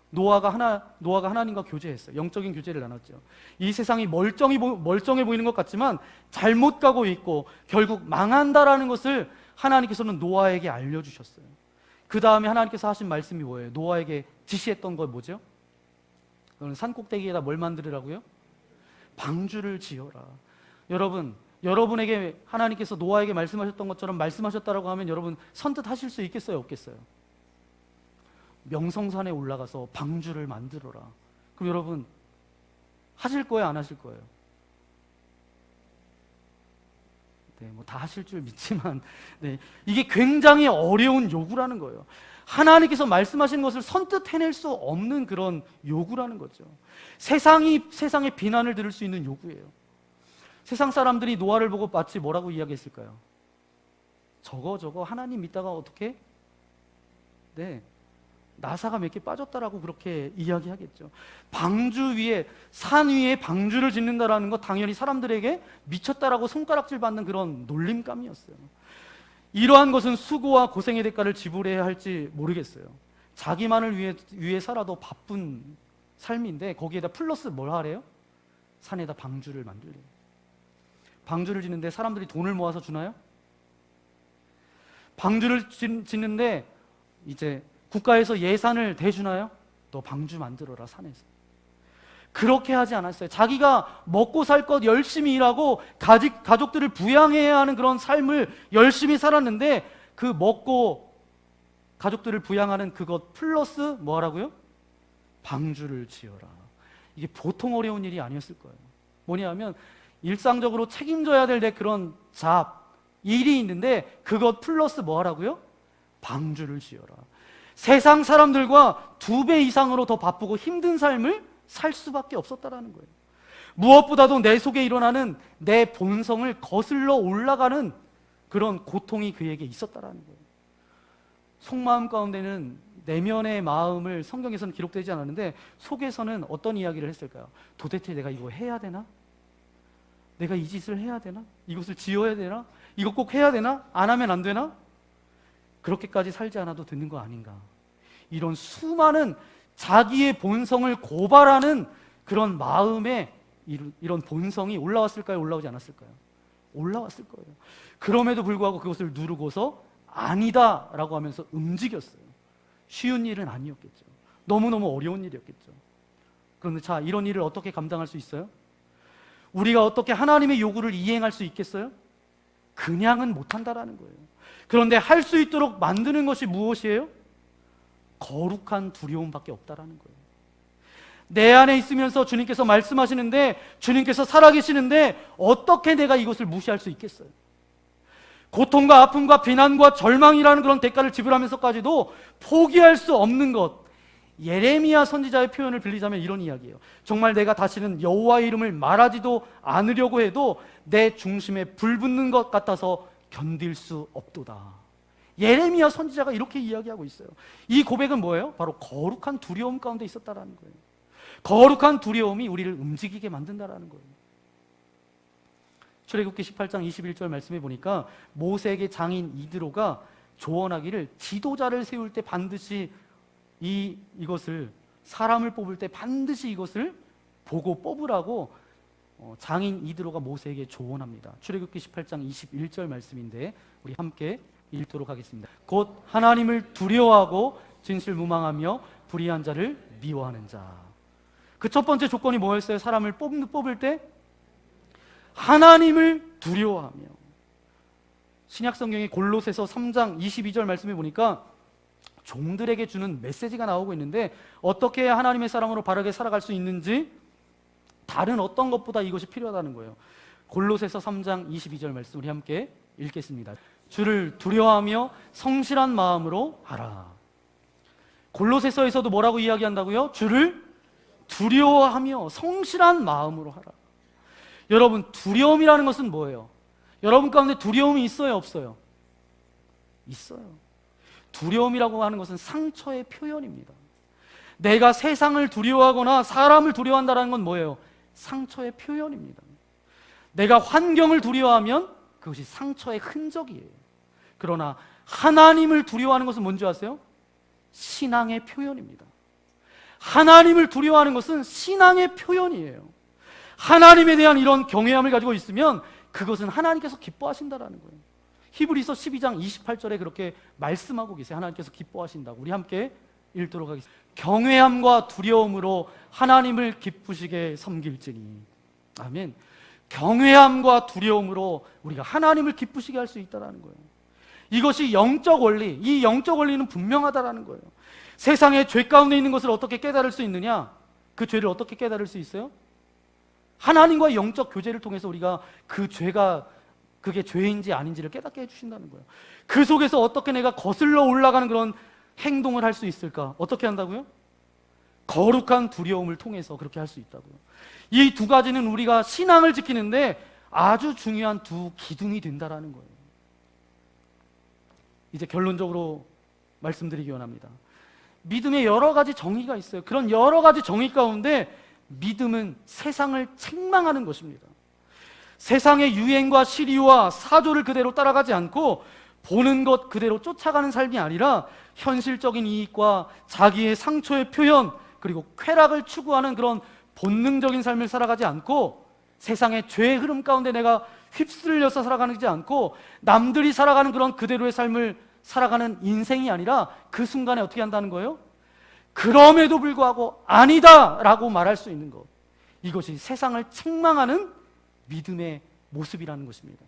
노아가 하나님과 교제했어요. 영적인 교제를 나눴죠. 이 세상이 멀쩡해 보이는 것 같지만 잘못 가고 있고 결국 망한다라는 것을 하나님께서는 노아에게 알려주셨어요. 그 다음에 하나님께서 하신 말씀이 뭐예요? 노아에게 지시했던 건 뭐죠? 산꼭대기에다 뭘 만들으라고요? 방주를 지어라. 여러분에게 하나님께서 노아에게 말씀하셨던 것처럼 말씀하셨다라고 하면 여러분 선뜻 하실 수 있겠어요? 없겠어요? 명성산에 올라가서 방주를 만들어라. 그럼 여러분 하실 거예요? 안 하실 거예요? 네, 뭐 다 하실 줄 믿지만 이게 굉장히 어려운 요구라는 거예요. 하나님께서 말씀하신 것을 선뜻 해낼 수 없는 그런 요구라는 거죠. 세상의 비난을 들을 수 있는 요구예요. 세상 사람들이 노아를 보고 마치 뭐라고 이야기했을까요? 저거 하나님 믿다가 어떻게? 나사가 몇 개 빠졌다라고 그렇게 이야기하겠죠. 방주 위에, 산 위에 방주를 짓는다라는 거 당연히 사람들에게 미쳤다라고 손가락질 받는 그런 놀림감이었어요. 이러한 것은 수고와 고생의 대가를 지불해야 할지 모르겠어요. 자기만을 위해 살아도 바쁜 삶인데 거기에다 플러스 뭘 하래요? 산에다 방주를 만들래요. 방주를 짓는데 사람들이 돈을 모아서 주나요? 방주를 짓는데 이제 국가에서 예산을 대주나요? 너 방주 만들어라 산에서. 그렇게 하지 않았어요. 자기가 먹고 살 것 열심히 일하고 가족들을 부양해야 하는 그런 삶을 열심히 살았는데 그 먹고 가족들을 부양하는 그것 플러스 뭐 하라고요? 방주를 지어라. 이게 보통 어려운 일이 아니었을 거예요. 뭐냐면 일상적으로 책임져야 될 내 그런 일이 있는데 그것 플러스 뭐 하라고요? 방주를 지어라. 세상 사람들과 2배 이상으로 더 바쁘고 힘든 삶을 살 수밖에 없었다라는 거예요. 무엇보다도 내 속에 일어나는 내 본성을 거슬러 올라가는 그런 고통이 그에게 있었다라는 거예요. 속마음 가운데는 내면의 마음을 성경에서는 기록되지 않았는데 속에서는 어떤 이야기를 했을까요? 도대체 내가 이거 해야 되나? 내가 이 짓을 해야 되나? 이것을 지어야 되나? 이거 꼭 해야 되나? 안 하면 안 되나? 그렇게까지 살지 않아도 되는 거 아닌가? 이런 수많은 자기의 본성을 고발하는 그런 마음에 이런 본성이 올라왔을까요? 올라오지 않았을까요? 올라왔을 거예요. 그럼에도 불구하고 그것을 누르고서 아니다라고 하면서 움직였어요. 쉬운 일은 아니었겠죠. 너무너무 어려운 일이었겠죠. 그런데 자, 이런 일을 어떻게 감당할 수 있어요? 우리가 어떻게 하나님의 요구를 이행할 수 있겠어요? 그냥은 못한다라는 거예요. 그런데 할 수 있도록 만드는 것이 무엇이에요? 거룩한 두려움밖에 없다라는 거예요. 내 안에 있으면서 주님께서 말씀하시는데, 주님께서 살아계시는데 어떻게 내가 이것을 무시할 수 있겠어요? 고통과 아픔과 비난과 절망이라는 그런 대가를 지불하면서까지도 포기할 수 없는 것. 예레미야 선지자의 표현을 빌리자면 이런 이야기예요. 정말 내가 다시는 여호와의 이름을 말하지도 않으려고 해도 내 중심에 불 붙는 것 같아서 견딜 수 없도다. 예레미야 선지자가 이렇게 이야기하고 있어요. 이 고백은 뭐예요? 바로 거룩한 두려움 가운데 있었다라는 거예요. 거룩한 두려움이 우리를 움직이게 만든다라는 거예요. 출애굽기 18장 21절 말씀해 보니까 모세에게 장인 이드로가 조언하기를 지도자를 세울 때 반드시 이것을 사람을 뽑을 때 반드시 이것을 보고 뽑으라고 장인 이드로가 모세에게 조언합니다. 출애굽기 18장 21절 말씀인데 우리 함께 읽도록 하겠습니다. 곧 하나님을 두려워하고 진실무망하며 불의한 자를 미워하는 자. 그 첫 번째 조건이 뭐였어요? 사람을 뽑을 때 하나님을 두려워하며. 신약 성경의 골로새서 3장 22절 말씀해 보니까 종들에게 주는 메시지가 나오고 있는데 어떻게 해야 하나님의 사람으로 바르게 살아갈 수 있는지 다른 어떤 것보다 이것이 필요하다는 거예요. 골로새서 3장 22절 말씀 우리 함께 읽겠습니다. 주를 두려워하며 성실한 마음으로 하라. 골로새서에서도 뭐라고 이야기한다고요? 주를 두려워하며 성실한 마음으로 하라. 여러분, 두려움이라는 것은 뭐예요? 여러분 가운데 두려움이 있어요, 없어요? 있어요. 두려움이라고 하는 것은 상처의 표현입니다. 내가 세상을 두려워하거나 사람을 두려워한다는 건 뭐예요? 상처의 표현입니다. 내가 환경을 두려워하면 그것이 상처의 흔적이에요. 그러나 하나님을 두려워하는 것은 뭔지 아세요? 신앙의 표현입니다. 하나님을 두려워하는 것은 신앙의 표현이에요. 하나님에 대한 이런 경외함을 가지고 있으면 그것은 하나님께서 기뻐하신다라는 거예요. 히브리서 12장 28절에 그렇게 말씀하고 계세요. 하나님께서 기뻐하신다고. 우리 함께 읽도록 하겠습니다. 경외함과 두려움으로 하나님을 기쁘시게 섬길지니. 아멘. 경외함과 두려움으로 우리가 하나님을 기쁘시게 할 수 있다는 거예요. 이것이 영적 원리, 이 영적 원리는 분명하다라는 거예요. 세상의 죄 가운데 있는 것을 어떻게 깨달을 수 있느냐? 그 죄를 어떻게 깨달을 수 있어요? 하나님과의 영적 교제를 통해서 우리가 그 죄가 그게 죄인지 아닌지를 깨닫게 해주신다는 거예요. 그 속에서 어떻게 내가 거슬러 올라가는 그런 행동을 할 수 있을까? 어떻게 한다고요? 거룩한 두려움을 통해서 그렇게 할 수 있다고요. 이 두 가지는 우리가 신앙을 지키는데 아주 중요한 두 기둥이 된다라는 거예요. 이제 결론적으로 말씀드리기 원합니다. 믿음에 여러 가지 정의가 있어요. 그런 여러 가지 정의 가운데 믿음은 세상을 책망하는 것입니다. 세상의 유행과 시류와 사조를 그대로 따라가지 않고 보는 것 그대로 쫓아가는 삶이 아니라 현실적인 이익과 자기의 상처의 표현 그리고 쾌락을 추구하는 그런 본능적인 삶을 살아가지 않고 세상의 죄의 흐름 가운데 내가 휩쓸려서 살아가지 않고 남들이 살아가는 그런 그대로의 삶을 살아가는 인생이 아니라 그 순간에 어떻게 한다는 거예요? 그럼에도 불구하고 아니다 라고 말할 수 있는 것, 이것이 세상을 책망하는 믿음의 모습이라는 것입니다.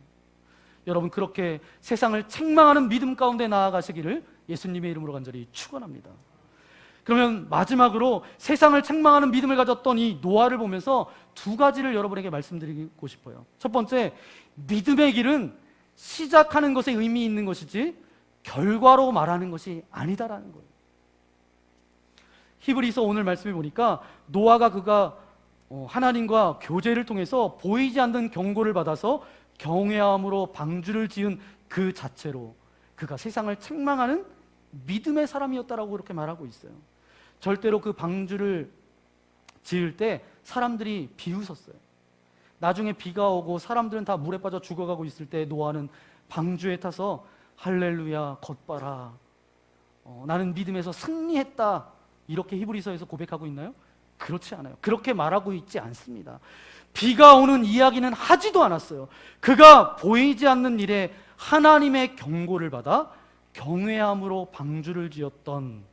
여러분, 그렇게 세상을 책망하는 믿음 가운데 나아가시기를 예수님의 이름으로 간절히 축원합니다. 그러면 마지막으로 세상을 책망하는 믿음을 가졌던 이 노아를 보면서 두 가지를 여러분에게 말씀드리고 싶어요. 첫 번째, 믿음의 길은 시작하는 것에 의미 있는 것이지 결과로 말하는 것이 아니다라는 거예요. 히브리서 오늘 말씀해 보니까 노아가 그가 하나님과 교제를 통해서 보이지 않는 경고를 받아서 경외함으로 방주를 지은 그 자체로 그가 세상을 책망하는 믿음의 사람이었다라고 그렇게 말하고 있어요. 절대로 그 방주를 지을 때 사람들이 비웃었어요. 나중에 비가 오고 사람들은 다 물에 빠져 죽어가고 있을 때 노아는 방주에 타서 할렐루야 겉봐라, 나는 믿음에서 승리했다, 이렇게 히브리서에서 고백하고 있나요? 그렇지 않아요. 그렇게 말하고 있지 않습니다. 비가 오는 이야기는 하지도 않았어요. 그가 보이지 않는 일에 하나님의 경고를 받아 경외함으로 방주를 지었던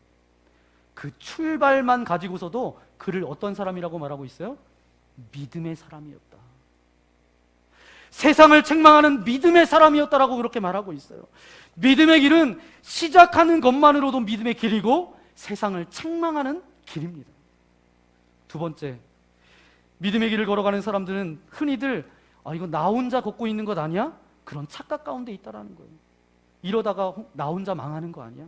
그 출발만 가지고서도 그를 어떤 사람이라고 말하고 있어요? 믿음의 사람이었다. 세상을 책망하는 믿음의 사람이었다라고 그렇게 말하고 있어요. 믿음의 길은 시작하는 것만으로도 믿음의 길이고 세상을 책망하는 길입니다. 두 번째, 믿음의 길을 걸어가는 사람들은 흔히들 이거 나 혼자 걷고 있는 것 아니야? 그런 착각 가운데 있다라는 거예요. 이러다가 나 혼자 망하는 거 아니야?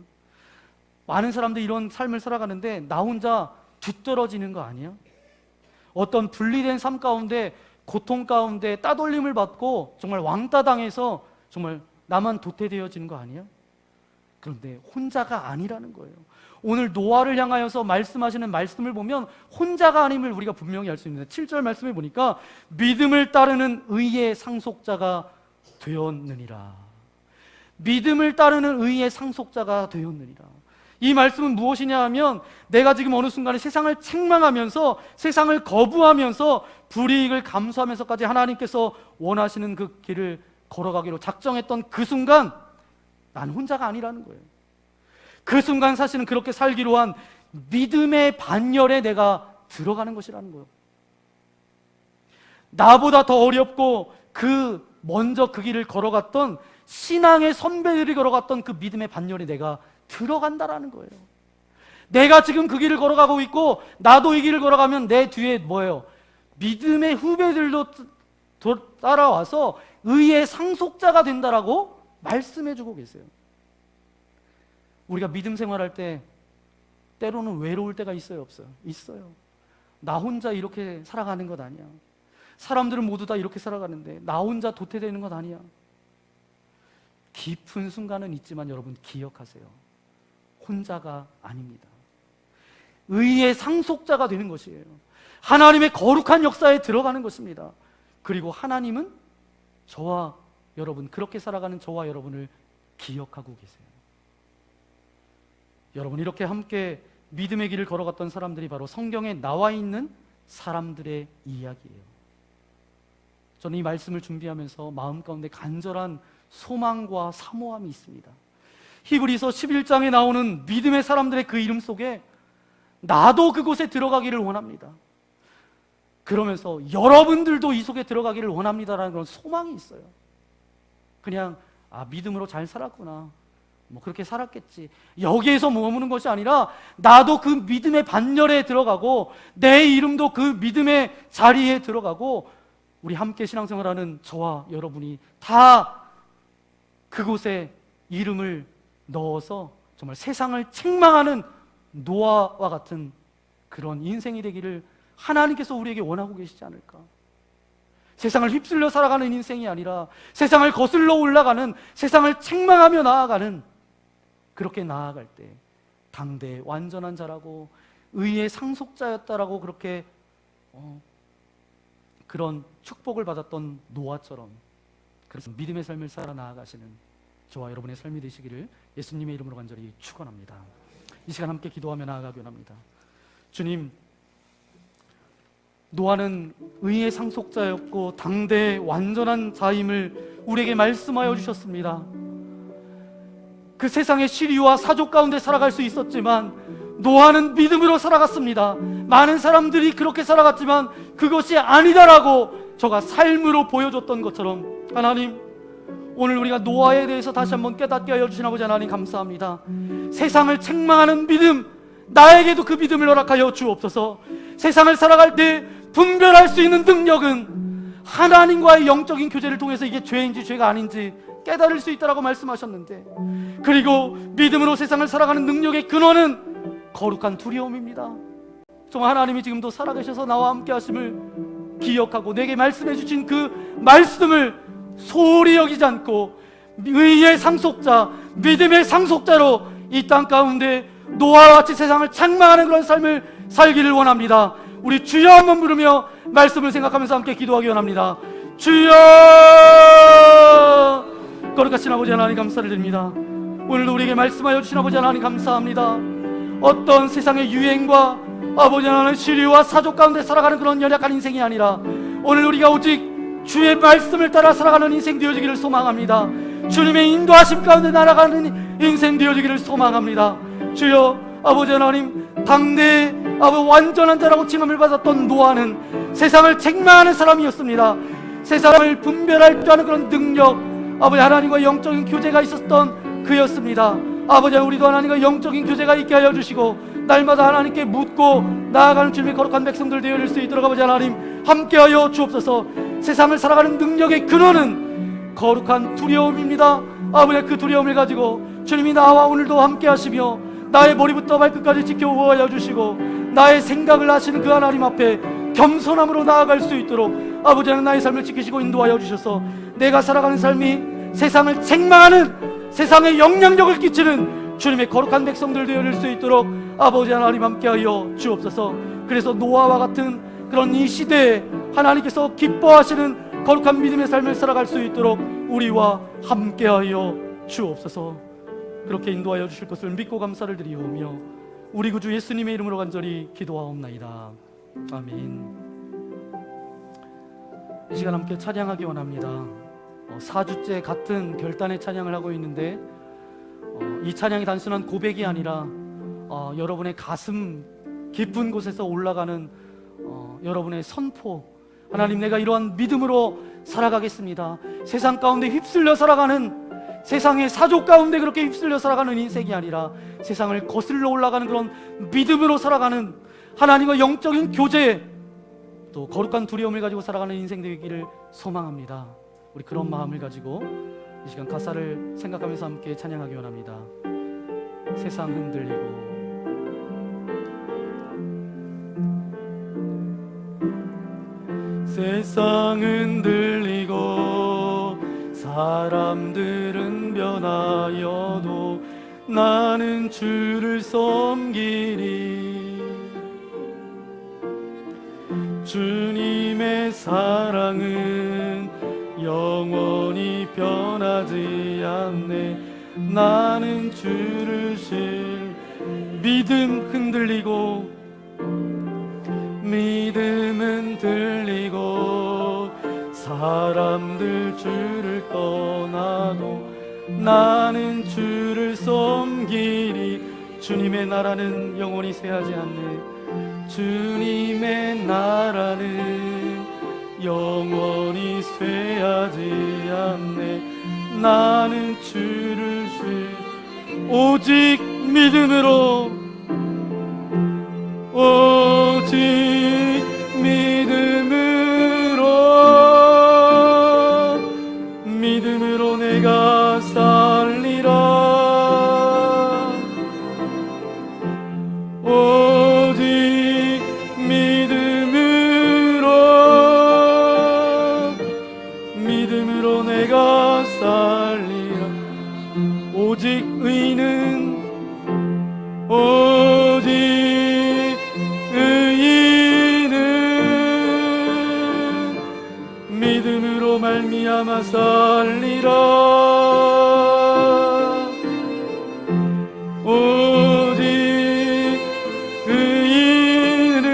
많은 사람들이 이런 삶을 살아가는데 나 혼자 뒤떨어지는 거 아니야? 어떤 분리된 삶 가운데, 고통 가운데 따돌림을 받고 정말 왕따 당해서 정말 나만 도태되어지는 거 아니야? 그런데 혼자가 아니라는 거예요. 오늘 노아를 향하여서 말씀하시는 말씀을 보면 혼자가 아님을 우리가 분명히 알 수 있는데, 7절 말씀을 보니까 믿음을 따르는 의의 상속자가 되었느니라. 믿음을 따르는 의의 상속자가 되었느니라. 이 말씀은 무엇이냐 하면, 내가 지금 어느 순간에 세상을 책망하면서 세상을 거부하면서 불이익을 감수하면서까지 하나님께서 원하시는 그 길을 걸어가기로 작정했던 그 순간 난 혼자가 아니라는 거예요. 그 순간 사실은 그렇게 살기로 한 믿음의 반열에 내가 들어가는 것이라는 거예요. 나보다 더 어렵고 먼저 그 길을 걸어갔던 신앙의 선배들이 걸어갔던 그 믿음의 반열에 내가 들어간다라는 거예요. 내가 지금 그 길을 걸어가고 있고 나도 이 길을 걸어가면 내 뒤에 뭐예요? 믿음의 후배들도 따라와서 의의 상속자가 된다라고 말씀해주고 계세요. 우리가 믿음 생활할 때 때로는 외로울 때가 있어요, 없어요? 있어요. 나 혼자 이렇게 살아가는 것 아니야. 사람들은 모두 다 이렇게 살아가는데 나 혼자 도태되는 것 아니야. 깊은 순간은 있지만 여러분 기억하세요. 혼자가 아닙니다. 의의 상속자가 되는 것이에요. 하나님의 거룩한 역사에 들어가는 것입니다. 그리고 하나님은 저와 여러분, 그렇게 살아가는 저와 여러분을 기억하고 계세요. 여러분, 이렇게 함께 믿음의 길을 걸어갔던 사람들이 바로 성경에 나와 있는 사람들의 이야기예요. 저는 이 말씀을 준비하면서 마음 가운데 간절한 소망과 사모함이 있습니다. 히브리서 11장에 나오는 믿음의 사람들의 그 이름 속에 나도 그곳에 들어가기를 원합니다. 그러면서 여러분들도 이 속에 들어가기를 원합니다라는 그런 소망이 있어요. 그냥 믿음으로 잘 살았구나, 그렇게 살았겠지, 여기에서 머무는 것이 아니라 나도 그 믿음의 반열에 들어가고 내 이름도 그 믿음의 자리에 들어가고 우리 함께 신앙생활하는 저와 여러분이 다 그곳에 이름을 넣어서 정말 세상을 책망하는 노아와 같은 그런 인생이 되기를 하나님께서 우리에게 원하고 계시지 않을까. 세상을 휩쓸려 살아가는 인생이 아니라 세상을 거슬러 올라가는, 세상을 책망하며 나아가는, 그렇게 나아갈 때 당대의 완전한 자라고 의의 상속자였다라고 그렇게 그런 축복을 받았던 노아처럼, 그래서 믿음의 삶을 살아 나아가시는 저와 여러분의 삶이 되시기를 예수님의 이름으로 간절히 축원합니다. 이 시간 함께 기도하며 나아가기 원합니다. 주님, 노아는 의의 상속자였고 당대의 완전한 자임을 우리에게 말씀하여 주셨습니다. 그 그 세상의 시리와 사족 가운데 살아갈 수 있었지만 노아는 믿음으로 살아갔습니다. 많은 사람들이 그렇게 살아갔지만 그것이 아니다라고 저가 삶으로 보여줬던 것처럼, 하나님, 오늘 우리가 노아에 대해서 다시 한번 깨닫게 하여 주신 아버지 하나님 감사합니다. 세상을 책망하는 믿음, 나에게도 그 믿음을 허락하여 주옵소서. 세상을 살아갈 때 분별할 수 있는 능력은 하나님과의 영적인 교제를 통해서 이게 죄인지 죄가 아닌지 깨달을 수 있다라고 말씀하셨는데, 그리고 믿음으로 세상을 살아가는 능력의 근원은 거룩한 두려움입니다. 정말 하나님이 지금도 살아계셔서 나와 함께 하심을 기억하고 내게 말씀해 주신 그 말씀을 소홀히 여기지 않고 의의 상속자, 믿음의 상속자로 이 땅 가운데 노아와 같이 세상을 책망하는 그런 삶을 살기를 원합니다. 우리 주여 한번 부르며 말씀을 생각하면서 함께 기도하기 원합니다. 주여! 거룩하신 아버지 하나님 감사를 드립니다. 오늘도 우리에게 말씀하여 주신 아버지 하나님 감사합니다. 어떤 세상의 유행과 아버지 하나님 시류와 사족 가운데 살아가는 그런 연약한 인생이 아니라 오늘 우리가 오직 주의 말씀을 따라 살아가는 인생 되어지기를 소망합니다. 주님의 인도하심 가운데 날아가는 인생 되어지기를 소망합니다. 주여, 아버지 하나님, 당대에 완전한 자라고 칭함을 받았던 노아는 세상을 책망하는 사람이었습니다. 세상을 분별할 줄 아는 그런 능력, 아버지 하나님과 영적인 교제가 있었던 그였습니다. 아버지, 우리도 하나님과 영적인 교제가 있게 하여 주시고 날마다 하나님께 묻고 나아가는 주님의 거룩한 백성들 되어질 수 있도록 아버지 하나님 함께하여 주옵소서. 세상을 살아가는 능력의 근원은 거룩한 두려움입니다. 아버지, 그 두려움을 가지고 주님이 나와 오늘도 함께 하시며 나의 머리부터 발끝까지 지켜보아여 주시고 나의 생각을 하시는 그 하나님 앞에 겸손함으로 나아갈 수 있도록 아버지 하나님 나의 삶을 지키시고 인도하여 주셔서 내가 살아가는 삶이 세상을 책망하는, 세상에 영향력을 끼치는 주님의 거룩한 백성들 되어질 수 있도록 아버지 하나님 함께하여 주옵소서. 그래서 노아와 같은 그런 이 시대에 하나님께서 기뻐하시는 거룩한 믿음의 삶을 살아갈 수 있도록 우리와 함께하여 주옵소서. 그렇게 인도하여 주실 것을 믿고 감사를 드리오며 우리 구주 예수님의 이름으로 간절히 기도하옵나이다. 아멘. 이 시간 함께 찬양하기 원합니다. 4주째 같은 결단의 찬양을 하고 있는데 이 찬양이 단순한 고백이 아니라 여러분의 가슴 깊은 곳에서 올라가는 여러분의 선포, 하나님, 내가 이러한 믿음으로 살아가겠습니다. 세상 가운데 휩쓸려 살아가는, 세상의 사족 가운데 그렇게 휩쓸려 살아가는 인생이 아니라 세상을 거슬러 올라가는 그런 믿음으로 살아가는, 하나님과 영적인 교제, 또 거룩한 두려움을 가지고 살아가는 인생 되기를 소망합니다. 우리 그런 마음을 가지고 이 시간 가사를 생각하면서 함께 찬양하기 원합니다. 세상 흔들리고 세상 흔들리고 사람들은 변하여도 나는 주를 섬기리. 주님의 사랑은 영원히 변하지 않네. 나는 주를 믿음 흔들리고 믿음은 들리고 사람들 주를 떠나도 나는 주를 섬기리. 주님의 나라는 영원히 쇠하지 않네. 주님의 나라는 영원히 쇠하지 않네. 나는 주를 오직 믿음으로, 오직 믿음으로 내가 살리라. 오직 믿음으로 내가 살리라. 오직 의인은 믿음으로 말미암아 살리라. 오직 의인은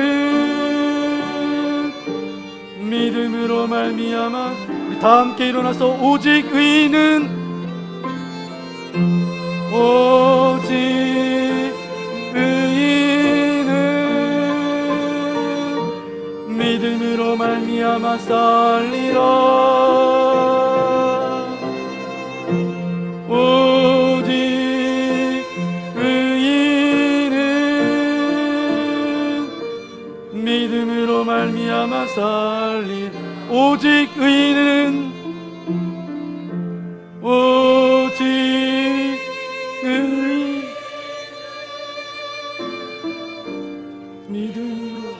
믿음으로 말미암아. 우리 다 함께 일어나서 오직 의인은 오직 의인은 믿음으로 말미암아 살리라. 오직 의인은 믿음으로 말미암아 살리라. 오직 의인은 오직 의인 믿음으로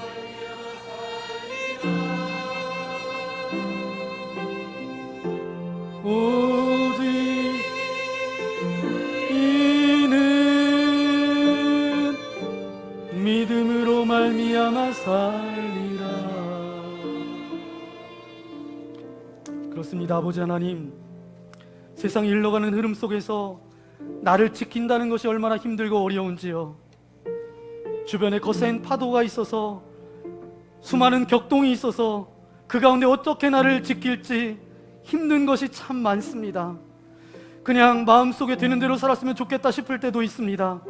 오직 이는 믿음으로 말미암아 살리라. 그렇습니다. 아버지 하나님, 세상이 흘러가는 흐름 속에서 나를 지킨다는 것이 얼마나 힘들고 어려운지요. 주변에 거센 파도가 있어서, 수많은 격동이 있어서 그 가운데 어떻게 나를 지킬지 힘든 것이 참 많습니다. 그냥 마음속에 되는 대로 살았으면 좋겠다 싶을 때도 있습니다.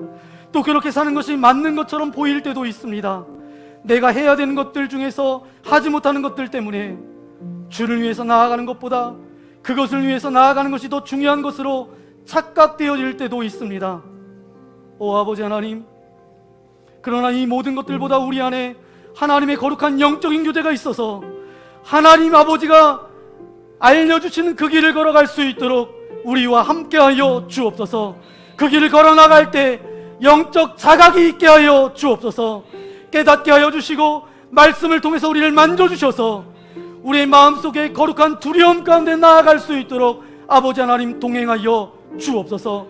또 그렇게 사는 것이 맞는 것처럼 보일 때도 있습니다. 내가 해야 되는 것들 중에서 하지 못하는 것들 때문에 주를 위해서 나아가는 것보다 그것을 위해서 나아가는 것이 더 중요한 것으로 착각되어질 때도 있습니다. 오 아버지 하나님, 그러나 이 모든 것들보다 우리 안에 하나님의 거룩한 영적인 교제가 있어서 하나님 아버지가 알려주시는 그 길을 걸어갈 수 있도록 우리와 함께하여 주옵소서. 그 길을 걸어나갈 때 영적 자각이 있게 하여 주옵소서. 깨닫게 하여 주시고 말씀을 통해서 우리를 만져주셔서 우리의 마음속에 거룩한 두려움 가운데 나아갈 수 있도록 아버지 하나님 동행하여 주옵소서.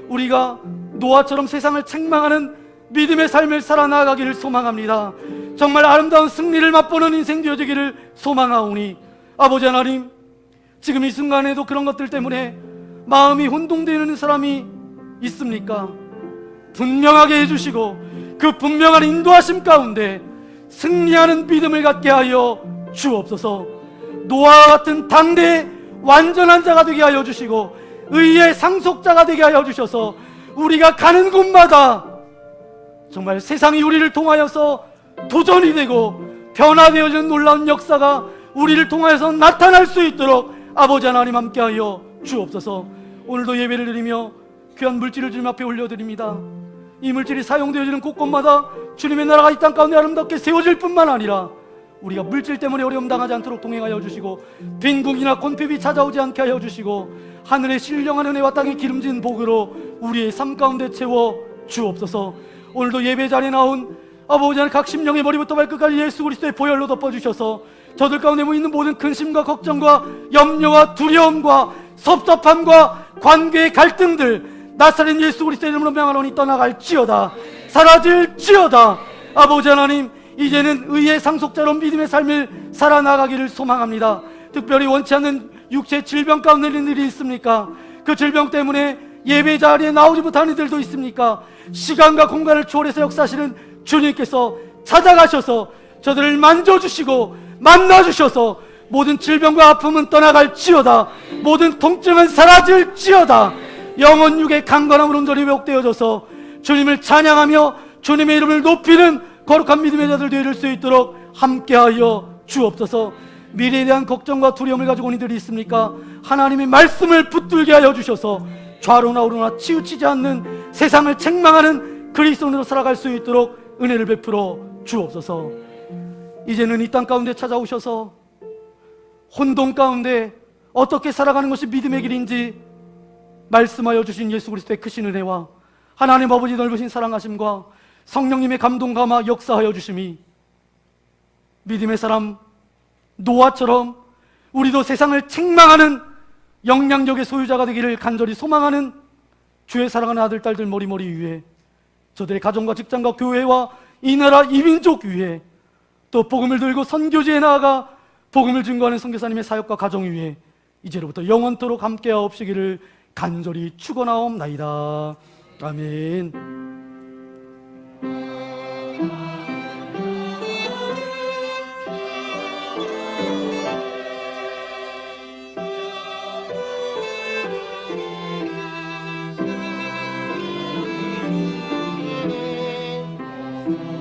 우리가 노아처럼 세상을 책망하는 믿음의 삶을 살아나가기를 소망합니다. 정말 아름다운 승리를 맛보는 인생 되어지기를 소망하오니 아버지 하나님, 지금 이 순간에도 그런 것들 때문에 마음이 혼동되는 사람이 있습니까? 분명하게 해주시고 그 분명한 인도하심 가운데 승리하는 믿음을 갖게 하여 주옵소서. 노아와 같은 당대의 완전한 자가 되게 하여 주시고 의의 상속자가 되게 하여 주셔서 우리가 가는 곳마다 정말 세상이 우리를 통하여서 도전이 되고 변화되어지는 놀라운 역사가 우리를 통하여서 나타날 수 있도록 아버지 하나님 함께하여 주옵소서. 오늘도 예배를 드리며 귀한 물질을 주님 앞에 올려드립니다. 이 물질이 사용되어지는 곳곳마다 주님의 나라가 이 땅 가운데 아름답게 세워질 뿐만 아니라 우리가 물질 때문에 어려움 당하지 않도록 동행하여 주시고 빈궁이나 곤핍이 찾아오지 않게 하여 주시고 하늘의 신령한 은혜와 땅의 기름진 복으로 우리의 삶 가운데 채워 주옵소서. 오늘도 예배 자리에 나온 아버지 하나님, 각 심령의 머리부터 발끝까지 예수 그리스도의 보혈로 덮어주셔서 저들 가운데 모이는 모든 근심과 걱정과 염려와 두려움과 섭섭함과 관계의 갈등들 나사렛 예수 그리스도의 이름으로 명하노니 떠나갈지어다, 사라질지어다. 아버지 하나님, 이제는 의의 상속자로 믿음의 삶을 살아나가기를 소망합니다. 특별히 원치 않는 육체 질병 가운데 있는 일이 있습니까? 그 질병 때문에 예배 자리에 나오지 못하는 이들도 있습니까? 시간과 공간을 초월해서 역사하시는 주님께서 찾아가셔서 저들을 만져주시고 만나주셔서 모든 질병과 아픔은 떠나갈지어다, 모든 통증은 사라질지어다. 영혼 육의 강건함으로 온전히 회복되어져서 주님을 찬양하며 주님의 이름을 높이는 거룩한 믿음의 자들 되어질 수 있도록 함께하여 주옵소서. 미래에 대한 걱정과 두려움을 가지고 온 이들이 있습니까? 하나님의 말씀을 붙들게 하여 주셔서 좌로나 우로나 치우치지 않는 세상을 책망하는 그리스도인으로 살아갈 수 있도록 은혜를 베풀어 주옵소서. 이제는 이 땅 가운데 찾아오셔서 혼돈 가운데 어떻게 살아가는 것이 믿음의 길인지 말씀하여 주신 예수 그리스도의 크신 은혜와 하나님 아버지 넓으신 사랑하심과 성령님의 감동 감화 역사하여 주심이 믿음의 사람 노아처럼 우리도 세상을 책망하는 영향력의 소유자가 되기를 간절히 소망하는 주의 사랑하는 아들 딸들 머리머리 위에, 저들의 가정과 직장과 교회와 이 나라 이 민족 위에, 또 복음을 들고 선교지에 나아가 복음을 증거하는 선교사님의 사역과 가정 위에 이제로부터 영원토록 함께하옵시기를 간절히 축원하옵나이다. 아멘. 찬양합니다.